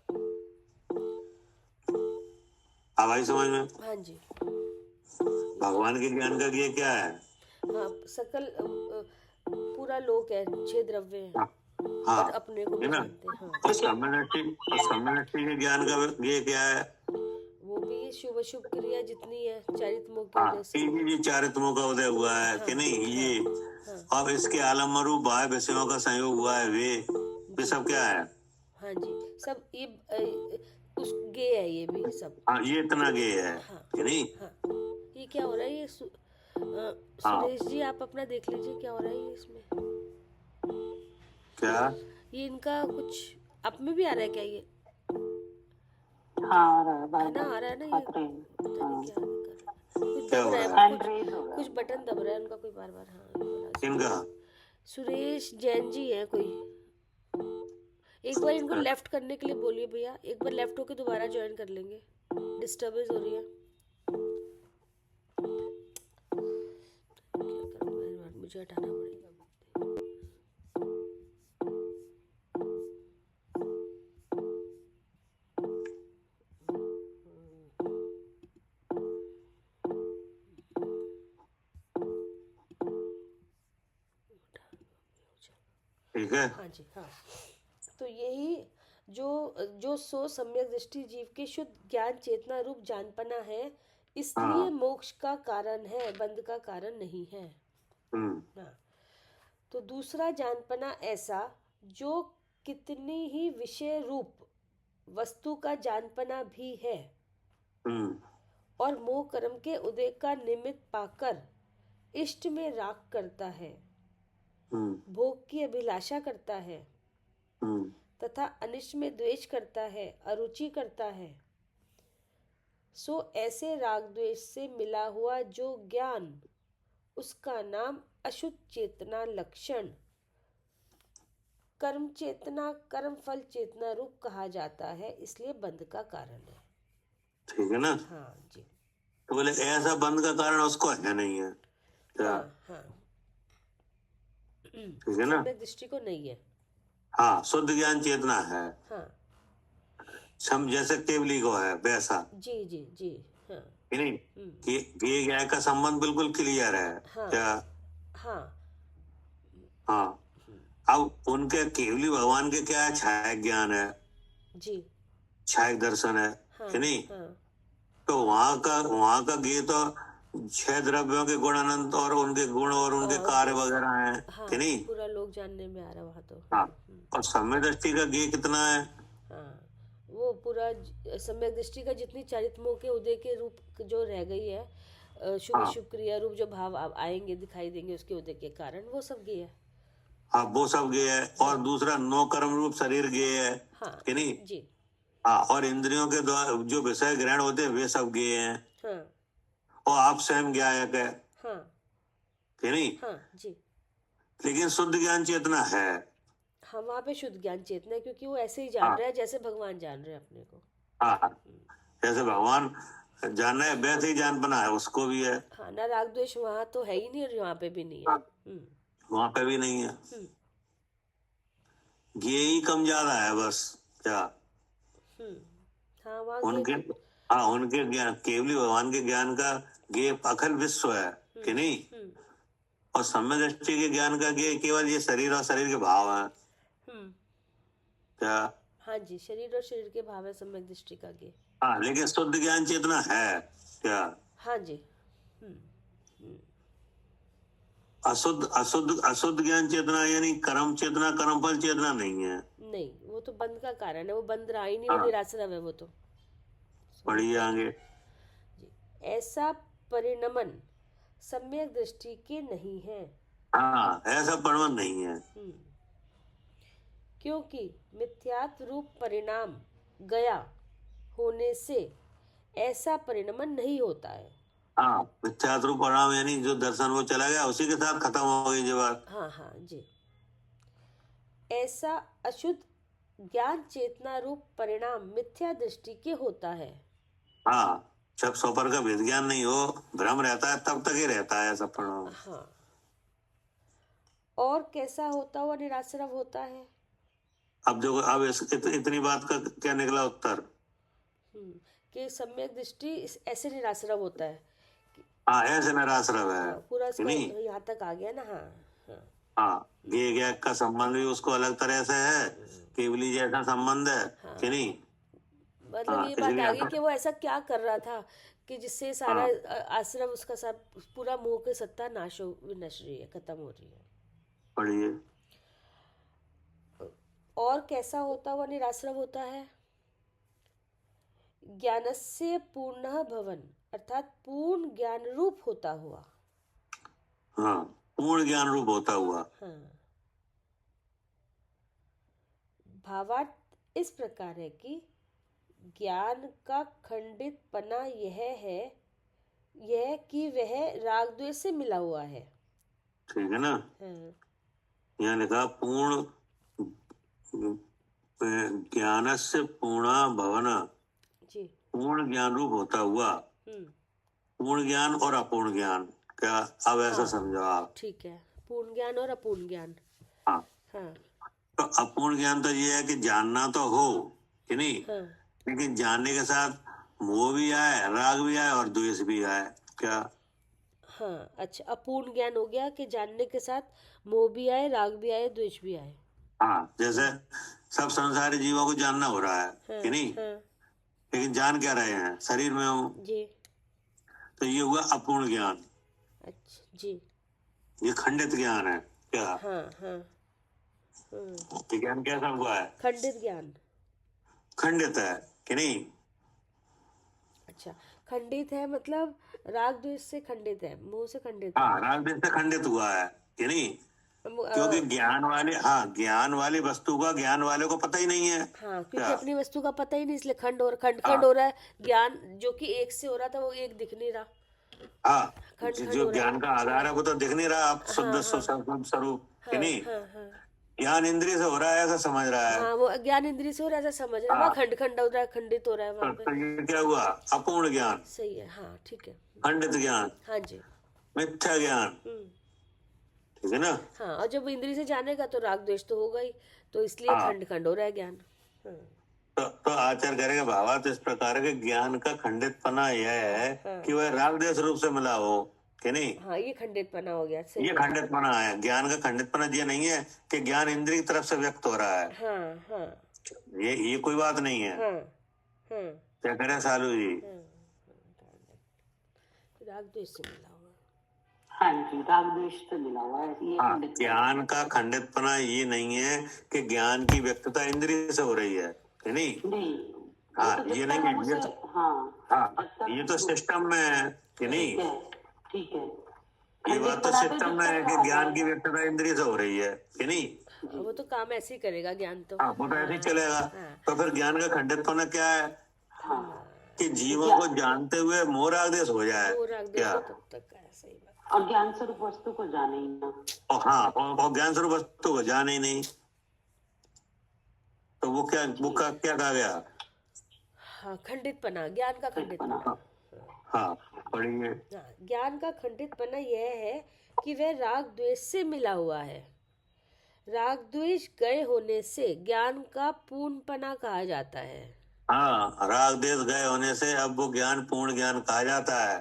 Speaker 3: अब आई समझ में?
Speaker 1: हाँ जी,
Speaker 3: भगवान के ज्ञान का गे क्या है?
Speaker 1: हाँ, सकल पूरा लोक है, 6 द्रव्य है,
Speaker 3: हाँ,
Speaker 1: और अपने को भी
Speaker 3: है ना?
Speaker 1: जानते हैं। हाँ,
Speaker 3: और समय दृष्टि के ज्ञान का गे क्या है?
Speaker 1: वो भी शुभ अशुभ क्रिया जितनी है चारित्र मोह की
Speaker 3: हाँ,
Speaker 1: वजह से।
Speaker 3: ये चारित्रों का उदय हुआ है, कि नहीं, ये अब इसके आलम्बन रूप बाह्य विषयों का संयोग हुआ है, वे सब क्या है?
Speaker 1: हाँ जी, सब ये उस गे है, ये भी सब।
Speaker 3: हाँ, ये इतना गे है, कि नहीं।
Speaker 1: हाँ, ये क्या हो रहा है? ये सुरेश जी, आप अपना देख लीजिए क्या हो रहा है ये इसमें।
Speaker 3: क्या?
Speaker 1: ये इनका कुछ आप में भी आ रहा है क्या? ये
Speaker 4: हाँ, आ रहा है,
Speaker 1: है ना, आ रहा है ना, ये पता नहीं क्या कुछ दब रहा है, कुछ बटन दब रहा है उनका कोई बार बार। हाँ,
Speaker 3: इनका
Speaker 1: सुरेश जैन जी है कोई। एक बार इनको लेफ्ट करने के लिए बोलिए भैया, एक बार लेफ्ट होके दोबारा ज्वाइन कर लेंगे, डिस्टर्बेंस हो रही है। क्या करूं मैं, इस बार मुझे हटाना पड़ेगा।
Speaker 3: ठीक है।
Speaker 1: हाँ जी, हाँ। तो यही जो सो सम्यक दृष्टि जीव के शुद्ध ज्ञान चेतना रूप जानपना है, इसलिए मोक्ष का कारण है, बंध का कारण नहीं है। हाँ। तो दूसरा जानपना ऐसा जो कितनी ही विषय रूप वस्तु का जानपना भी है, और मोह कर्म के उदय का निमित्त पाकर इष्ट में राग करता है, भोग की अभिलाषा करता है, तथा अनिष्ट में द्वेष करता है, अरुचि करता है, सो ऐसे राग द्वेष से मिला हुआ जो ज्ञान, उसका नाम अशुद्ध चेतना लक्षण कर्म चेतना, कर्म फल चेतना रूप कहा जाता है, इसलिए बंध का कारण है।
Speaker 3: ठीक है ना।
Speaker 1: हाँ जी।
Speaker 3: तो बोले ऐसा बंध का कारण उसको है नहीं है क्या?
Speaker 1: हाँ
Speaker 3: ठीक है ना।
Speaker 1: सम्यक दृष्टि को नहीं है।
Speaker 3: हाँ, शुद्ध ज्ञान चेतना है।
Speaker 1: हाँ
Speaker 3: सम जैसे केवली को है वैसा,
Speaker 1: जी जी जी। हाँ
Speaker 3: कि नहीं कि ये गाय का संबंध बिल्कुल क्लियर है।
Speaker 1: हाँ
Speaker 3: क्या?
Speaker 1: हाँ
Speaker 3: हाँ। अब उनके केवली भगवान के क्या है? छायक ज्ञान है,
Speaker 1: जी।
Speaker 3: छायक दर्शन है,
Speaker 1: हाँ
Speaker 3: कि नहीं?
Speaker 1: हाँ
Speaker 3: तो वहां का ये तो 6 द्रव्यों के गुण अनंत और उनके गुण और उनके कार्य वगैरह हैं,
Speaker 1: हाँ
Speaker 3: कि नहीं?
Speaker 1: पूरा लोग जानने में आ रहा वहाँ तो।
Speaker 3: हाँ। और सम्यक दृष्टि का गे कितना है?
Speaker 1: हाँ वो पूरा सम्यक दृष्टि का जितनी चारित्मों के उदय के रूप जो रह गई है, शुभ
Speaker 3: हाँ।
Speaker 1: शुभ क्रिया रूप जो भाव आएंगे दिखाई देंगे उसके उदय के कारण, वो सब गे है।
Speaker 3: हाँ, वो सब गे है। और दूसरा 9 कर्म रूप शरीर गे है,
Speaker 1: हाँ
Speaker 3: कि नहीं?
Speaker 1: जी।
Speaker 3: हाँ, और इंद्रियों के द्वारा जो विषय ग्रहण होते हैं वे सब गे हैं।
Speaker 1: हाँ
Speaker 3: और आप स्वयं ज्ञायक है,
Speaker 1: हाँ
Speaker 3: कि नहीं?
Speaker 1: हाँ जी।
Speaker 3: लेकिन शुद्ध ज्ञान चेतना है।
Speaker 1: हाँ वहाँ पे शुद्ध ज्ञान चेतना है, क्योंकि वो ऐसे ही जान रहा है जैसे भगवान जान रहे हैं अपने को।
Speaker 3: हाँ, जैसे भगवान जान रहे हैं वैसे ही जान बना है उसको भी है।
Speaker 1: हाँ ना राग द्वेष वहाँ तो है ही नहीं और यहाँ पे भी नहीं है।
Speaker 3: हाँ, वहां पे भी नहीं है। ये ही कम ज्यादा है बस। क्या?
Speaker 1: हाँ वहाँ
Speaker 3: उनके हाँ, उनके ज्ञान केवली भगवान के ज्ञान का गे अखिल विश्व है, कि नहीं? और सम्यक दृष्टि के ज्ञान का गे केवल ये शरीर और शरीर के भाव है। क्या?
Speaker 1: हाँ जी, शरीर और शरीर के भाव है सम्यक दृष्टि का गे।
Speaker 3: हाँ, लेकिन शुद्ध ज्ञान चेतना है। क्या?
Speaker 1: हाँ जी।
Speaker 3: अशुद्ध ज्ञान चेतना यानी कर्म चेतना, कर्म फल चेतना नहीं है।
Speaker 1: नहीं, वो तो बंद का कारण है, वो बंद रहा ही नहीं,
Speaker 3: हाँ।
Speaker 1: वो निराश्रव है वो तो।
Speaker 3: पढ़िए आगे।
Speaker 1: ऐसा परिणमन सम्यक दृष्टि के नहीं है।
Speaker 3: हाँ, ऐसा परिणमन नहीं है।
Speaker 1: क्योंकि मिथ्यात्व रूप परिणाम गया होने से ऐसा परिणमन नहीं होता है।
Speaker 3: हाँ, मिथ्यात्व रूप परिणाम यानी जो दर्शन वो चला गया उसी के साथ खत्म हो गई ये बात।
Speaker 1: हाँ हाँ जी। ऐसा अशुद्ध ज्ञान चेतना रूप परिणाम मिथ्या दृष्टि के होता है।
Speaker 3: हाँ, जब स्वपर का भेद ज्ञान नहीं हो, भ्रम रहता है, तब तक ही रहता है ऐसा परिणाम।
Speaker 1: हाँ। और कैसा होता हुआ निराश्रव होता है?
Speaker 3: अब जो अब इतनी बात का क्या निकला उत्तर?
Speaker 1: कि सम्यक दृष्टि ऐसे निराश्रव होता है।
Speaker 3: हाँ, ऐसे निराश्रव है।
Speaker 1: पूरा
Speaker 3: नहीं,
Speaker 1: यहाँ तक आ गया ना। हाँ हाँ
Speaker 3: हाँ, ये ज्ञान का संबंध भी उसको अलग तरह से है, केवली जैसा संबंध है, कि नहीं?
Speaker 1: मतलब ये बात आ गई कि वो ऐसा क्या कर रहा था कि जिससे सारा आश्रव उसका सब पूरा मोह की सत्ता विनश रही है, खत्म हो रही है।
Speaker 3: पढ़िए।
Speaker 1: और कैसा होता हुआ निराश्रव होता है? ज्ञानस्य पूर्णः भवन, अर्थात पूर्ण ज्ञान रूप होता हुआ।
Speaker 3: हाँ, पूर्ण ज्ञान रूप होता हुआ।
Speaker 1: हाँ। भावार्थ इस प्रकार है कि ज्ञान का खंडित पना यह कि वह राग द्वेष से मिला हुआ है।
Speaker 3: ठीक है ना।
Speaker 1: हाँ।
Speaker 3: यहाँ लिखा पूर्ण ज्ञान से पूर्ण भवन,
Speaker 1: जी।
Speaker 3: पूर्ण ज्ञान रूप होता हुआ। पूर्ण ज्ञान और अपूर्ण ज्ञान, क्या अब ऐसा समझो आप?
Speaker 1: ठीक है, पूर्ण ज्ञान और अपूर्ण ज्ञान।
Speaker 3: हाँ।
Speaker 1: हाँ।
Speaker 3: तो अपूर्ण ज्ञान तो ये है कि जानना तो हो, कि नहीं?
Speaker 1: हाँ।
Speaker 3: लेकिन जानने के साथ मोह भी आए, राग भी आए और द्वेष भी आए। क्या?
Speaker 1: हाँ, अच्छा, अपूर्ण ज्ञान हो गया कि जानने के साथ मोह भी आए, राग भी आए, द्वेष भी आए।
Speaker 3: हाँ, जैसे सब संसारी जीवों को जानना हो रहा है, कि नहीं? लेकिन जान क्या रहे हैं? शरीर में हूँ
Speaker 1: जी।
Speaker 3: तो ये हुआ अपूर्ण ज्ञान।
Speaker 1: अच्छा जी।
Speaker 3: ये खंडित ज्ञान है। क्या?
Speaker 1: हाँ हाँ।
Speaker 3: ये ज्ञान कैसा हुआ है?
Speaker 1: खंडित ज्ञान।
Speaker 3: खंडित है, कि नहीं?
Speaker 1: अच्छा, खंडित है मतलब राग द्वेष से खंडित है, मोह से खंडित है।
Speaker 3: हाँ, राग द्वेष से खंडित हुआ है, कि नहीं? क्योंकि ज्ञान वाली वस्तु का ज्ञान वाले को पता ही नहीं है।
Speaker 1: हाँ, क्योंकि
Speaker 3: क्या?
Speaker 1: अपनी वस्तु का पता ही नहीं, इसलिए खंड हो रहा है। ज्ञान जो कि एक से हो रहा था वो एक दिख नहीं रहा।
Speaker 3: हाँ,
Speaker 1: खंड
Speaker 3: जो
Speaker 1: हो रहा
Speaker 3: ज्ञान का आधार है वो तो दिख नहीं रहा, आप शुद्ध
Speaker 1: हाँ,
Speaker 3: स्वरूप कि
Speaker 1: हाँ,
Speaker 3: नहीं।
Speaker 1: हाँ, हाँ,
Speaker 3: ज्ञान इंद्रिय से हो रहा है ऐसा समझ रहा है।
Speaker 1: हाँ, वो ज्ञान इंद्रिय से हो रहा है ऐसा समझ रहा है। वहाँ खंड हो रहा है, खंडित हो रहा है वहाँ पे।
Speaker 3: तो ये क्या हुआ? अपूर्ण ज्ञान,
Speaker 1: सही है, हाँ ठीक है।
Speaker 3: खंडित ज्ञान,
Speaker 1: हाँ जी।
Speaker 3: मिथ्या ज्ञान, ठीक है ना।
Speaker 1: हाँ, और जब इंद्रिय से जानेगा तो राग द्वेष तो होगा ही, तो इसलिए
Speaker 3: हाँ।
Speaker 1: खंड हो रहा है ज्ञान।
Speaker 3: तो आचार्य करेंगे भावार्थ इस प्रकार के ज्ञान का खंडितपना यह है कि वह राग द्वेष रूप से मिला हो कि नहीं।
Speaker 1: हाँ, ये खंडितपना हो गया। सही
Speaker 3: ये
Speaker 1: है।
Speaker 3: खंडितपना है। ज्ञान का खंडितपना ये नहीं है कि ज्ञान इंद्रिय की तरफ से व्यक्त हो रहा है।
Speaker 1: हाँ, हाँ,
Speaker 3: ये कोई बात नहीं है।
Speaker 1: हाँ, हाँ,
Speaker 3: क्या करें सालू जी?
Speaker 1: राग द्वेष से मिला हुआ।
Speaker 4: हाँ जी, राग द्वेष से मिला हुआ है ये
Speaker 3: हाँ,
Speaker 4: खंडित
Speaker 3: ज्ञान का खंडितपना ये नहीं है कि ज्ञान की व्यक्तता इंद्रिय से हो रही है कि नहीं।
Speaker 4: नहीं।
Speaker 3: हाँ,
Speaker 4: तो
Speaker 3: ये
Speaker 4: जब
Speaker 3: नहीं
Speaker 4: तक
Speaker 3: है।
Speaker 4: हम
Speaker 3: ये
Speaker 4: उसे-
Speaker 3: तो
Speaker 4: हाँ,
Speaker 3: हाँ,
Speaker 4: जब तक
Speaker 3: ये तो सिस्टम में है कि नहीं।
Speaker 4: ठीक है।
Speaker 3: ये बात तो
Speaker 4: खंडित
Speaker 3: सिस्टम में है कि ज्ञान की व्यक्तता इंद्रिय से हो रही है कि नहीं।
Speaker 1: हाँ, वो तो काम ऐसे ही करेगा ज्ञान तो।
Speaker 3: हाँ, वो तो ऐसे ही चलेगा। तो फिर ज्ञान का खंडितपना क्या है?
Speaker 4: हाँ,
Speaker 3: कि जीवों को जानते हुए मोह राग द्वेष हो जाए।
Speaker 1: वो राग द्वेष
Speaker 3: क्या?
Speaker 1: तो तब तक है। सही बात।
Speaker 4: और ज्ञान स्वरूप वस्तु को जाने ही ना।
Speaker 3: और हाँ, और ज्ञान स्वरूप वस्तु को जाने ही नहीं, तो वो क्या कहा गया?
Speaker 1: हाँ, खंडितपना, ज्ञान का खंडितपना।
Speaker 3: हाँ, पढ़िए।
Speaker 1: हाँ, ज्ञान का खंडितपना यह है कि वह राग द्वेष से मिला हुआ है। राग द्वेष गए होने से ज्ञान का पूर्णपना कहा जाता है।
Speaker 3: हाँ, राग द्वेष गए होने से अब वो ज्ञान पूर्ण ज्ञान कहा जाता है।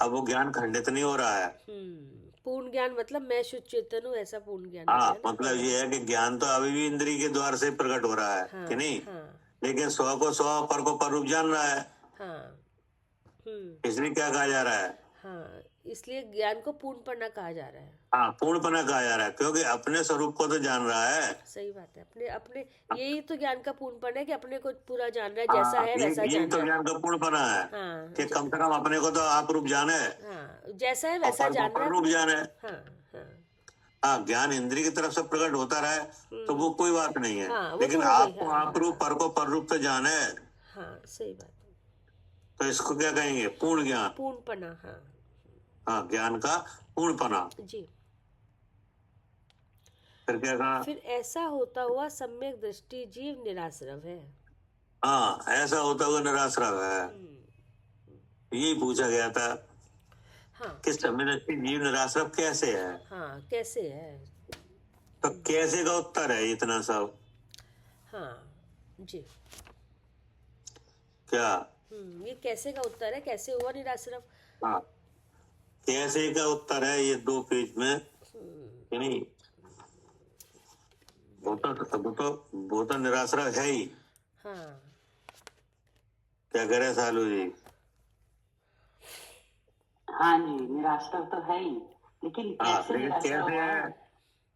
Speaker 3: अब वो ज्ञान खंडित नहीं हो रहा है।
Speaker 1: पूर्ण ज्ञान मतलब मैं शुद्ध चेतन हूँ, ऐसा पूर्ण ज्ञान
Speaker 3: हाँ,
Speaker 1: होता है ना?
Speaker 3: मतलब ये है कि ज्ञान तो अभी भी इंद्रिय के द्वार से प्रकट हो रहा है
Speaker 1: हाँ,
Speaker 3: कि नहीं।
Speaker 1: हाँ,
Speaker 3: लेकिन स्व को स्व, पर को पर रूप जान रहा है,
Speaker 1: हाँ,
Speaker 3: इसलिए क्या कहा जा रहा है?
Speaker 1: हाँ, इसलिए ज्ञान को पूर्णपना कहा जा रहा है।
Speaker 3: हाँ, पूर्णपना कहा जा रहा है क्योंकि अपने स्वरूप को तो जान रहा है।
Speaker 1: सही बात है। अपने अपने यही तो ज्ञान का पूर्णपना है कि अपने को पूरा जान रहा है, जैसा है वैसा
Speaker 3: यही
Speaker 1: जान
Speaker 3: तो
Speaker 1: रहा है।
Speaker 3: ज्ञान का पूर्णपना है
Speaker 1: हाँ,
Speaker 3: कि कम से कम अपने को तो आप रूप जाने,
Speaker 1: हाँ, जैसा है
Speaker 3: और
Speaker 1: वैसा
Speaker 3: पर
Speaker 1: जान
Speaker 3: को
Speaker 1: रहा
Speaker 3: पर
Speaker 1: है।
Speaker 3: रूप जाने।
Speaker 1: हाँ, हाँ,
Speaker 3: हाँ, ज्ञान इंद्रिय की तरफ से प्रकट होता रहे तो वो कोई बात नहीं है।
Speaker 1: हाँ, वो
Speaker 3: लेकिन
Speaker 1: तो हो गई,
Speaker 3: आपको
Speaker 1: हाँ,
Speaker 3: आप रूप पर को पर रूप तो जाने,
Speaker 1: हाँ, सही बात है।
Speaker 3: तो इसको क्या कहेंगे? पूर्ण ज्ञान।
Speaker 1: पूर्णपना। हाँ
Speaker 3: हाँ, ज्ञान का पूर्णपना।
Speaker 1: जी।
Speaker 3: फिर क्या कहा?
Speaker 1: फिर ऐसा होता हुआ सम्यक दृष्टि जीव निराश्रव है।
Speaker 3: हाँ, ऐसा होता हुआ निराश्रव है, यही पूछा गया था
Speaker 1: हाँ,
Speaker 3: कि सम्यक दृष्टि जीव निराश्रव कैसे है।
Speaker 1: हाँ, कैसे है?
Speaker 3: तो कैसे का उत्तर है इतना सब।
Speaker 1: हाँ जी।
Speaker 3: क्या?
Speaker 1: ये कैसे का उत्तर है, कैसे हुआ निराश्रव।
Speaker 3: हाँ, कैसे का उत्तर है ये 2 पेज में कि नहीं। वो तो निराश्रव है ही।
Speaker 1: हाँ,
Speaker 3: क्या करे सालू जी?
Speaker 4: हाँ जी, निराश्रव तो है ही, लेकिन
Speaker 3: हाँ,
Speaker 4: कैसे
Speaker 3: लेकिन
Speaker 4: निराश्रव
Speaker 3: कैसे
Speaker 4: हुआ
Speaker 3: है?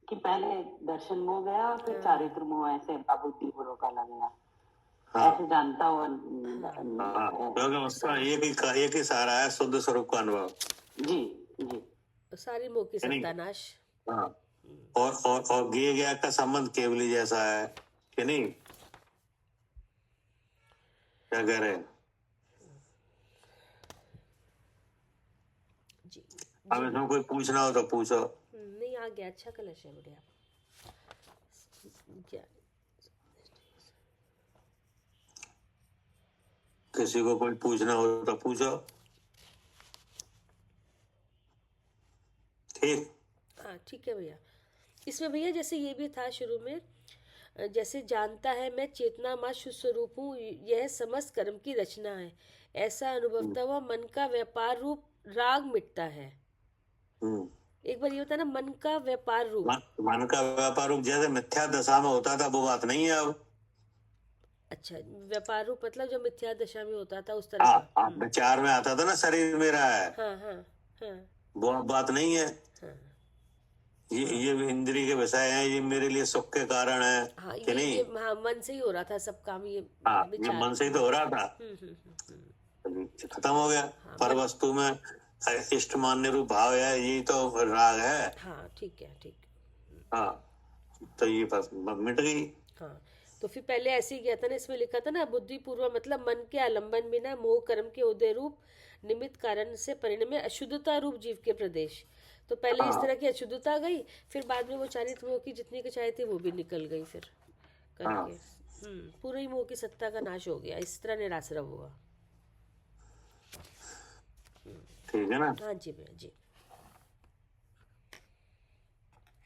Speaker 4: कि पहले दर्शन मोह गया और फिर चारित्र मोह ऐसे अबुद्धि पूर्वक आ गया।
Speaker 3: हाँ,
Speaker 4: ऐसे जानता हुआ
Speaker 3: हाँ, क्योंकि उसका एक ही सहारा है, शुद्ध स्वरूप का अनुभव।
Speaker 4: जी जी।
Speaker 1: सारी मोह की
Speaker 3: नहीं।
Speaker 1: सत्यानाश।
Speaker 3: हाँ, और गे गया का संबंध केवली जैसा है कि नहीं। क्या कह रहे हैं?
Speaker 1: जी।
Speaker 3: अब इसमें कोई पूछना हो तो पूछो।
Speaker 1: नहीं, आ गया। अच्छा कलश है, बढ़िया।
Speaker 3: किसी को कोई पूछना हो तो पूछो। ठीक।
Speaker 1: हाँ ठीक है भैया। इसमें भैया जैसे ये भी था शुरू में, जैसे जानता है मैं चेतना माँ शुद्ध स्वरूप हूँ, यह समस्त कर्म की रचना है, ऐसा अनुभवता हुआ मन का व्यापार रूप राग मिटता है। एक बार ये होता है ना, मन का व्यापार रूप।
Speaker 3: मन का व्यापार रूप जैसे मिथ्या दशा में होता था वो बात नहीं है अब।
Speaker 1: अच्छा, व्यापार रूप मतलब जो मिथ्या दशा में होता था उस तरह
Speaker 3: हाँ,
Speaker 1: का।
Speaker 3: विचार में आता था ना शरीर मेरा है,
Speaker 1: हाँ, हाँ, हाँ,
Speaker 3: वो अब बात नहीं है।
Speaker 1: हाँ,
Speaker 3: ये इंद्रिय के विषय हैं, ये मेरे लिए सुख के कारण है
Speaker 1: हाँ,
Speaker 3: कि नहीं।
Speaker 1: हाँ, मन से ही हो रहा था सब काम, ये
Speaker 3: हाँ, ये
Speaker 1: विचार।
Speaker 3: मन से ही तो हो रहा था, खत्म हो गया। पर वस्तु में इष्ट मान्य रूप भाव है, यही तो राग है।
Speaker 1: हाँ ठीक है, ठीक।
Speaker 3: हाँ, तो ये बस मिट गई।
Speaker 1: हाँ, तो फिर पहले ऐसे ही किया था ना, इसमें लिखा था ना बुद्धिपूर्वक मतलब मन के आलंबन बिना मोह कर्म के उदय रूप निमित्त कारण से परिणमे अशुद्धता रूप जीव के प्रदेश। तो पहले इस तरह की अशुद्धता गई, फिर बाद में वो चारित मोह की जितनी की चाहे थी वो भी निकल गई फिर करके। पूरे ही मोह की सत्ता का नाश हो गया, इस तरह निराश्रव हुआ।
Speaker 3: ठीक है ना?
Speaker 1: हाँ जी भैया जी।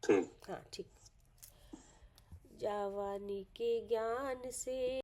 Speaker 3: ठीक।
Speaker 1: हाँ ठीक। जावानी के ज्ञान से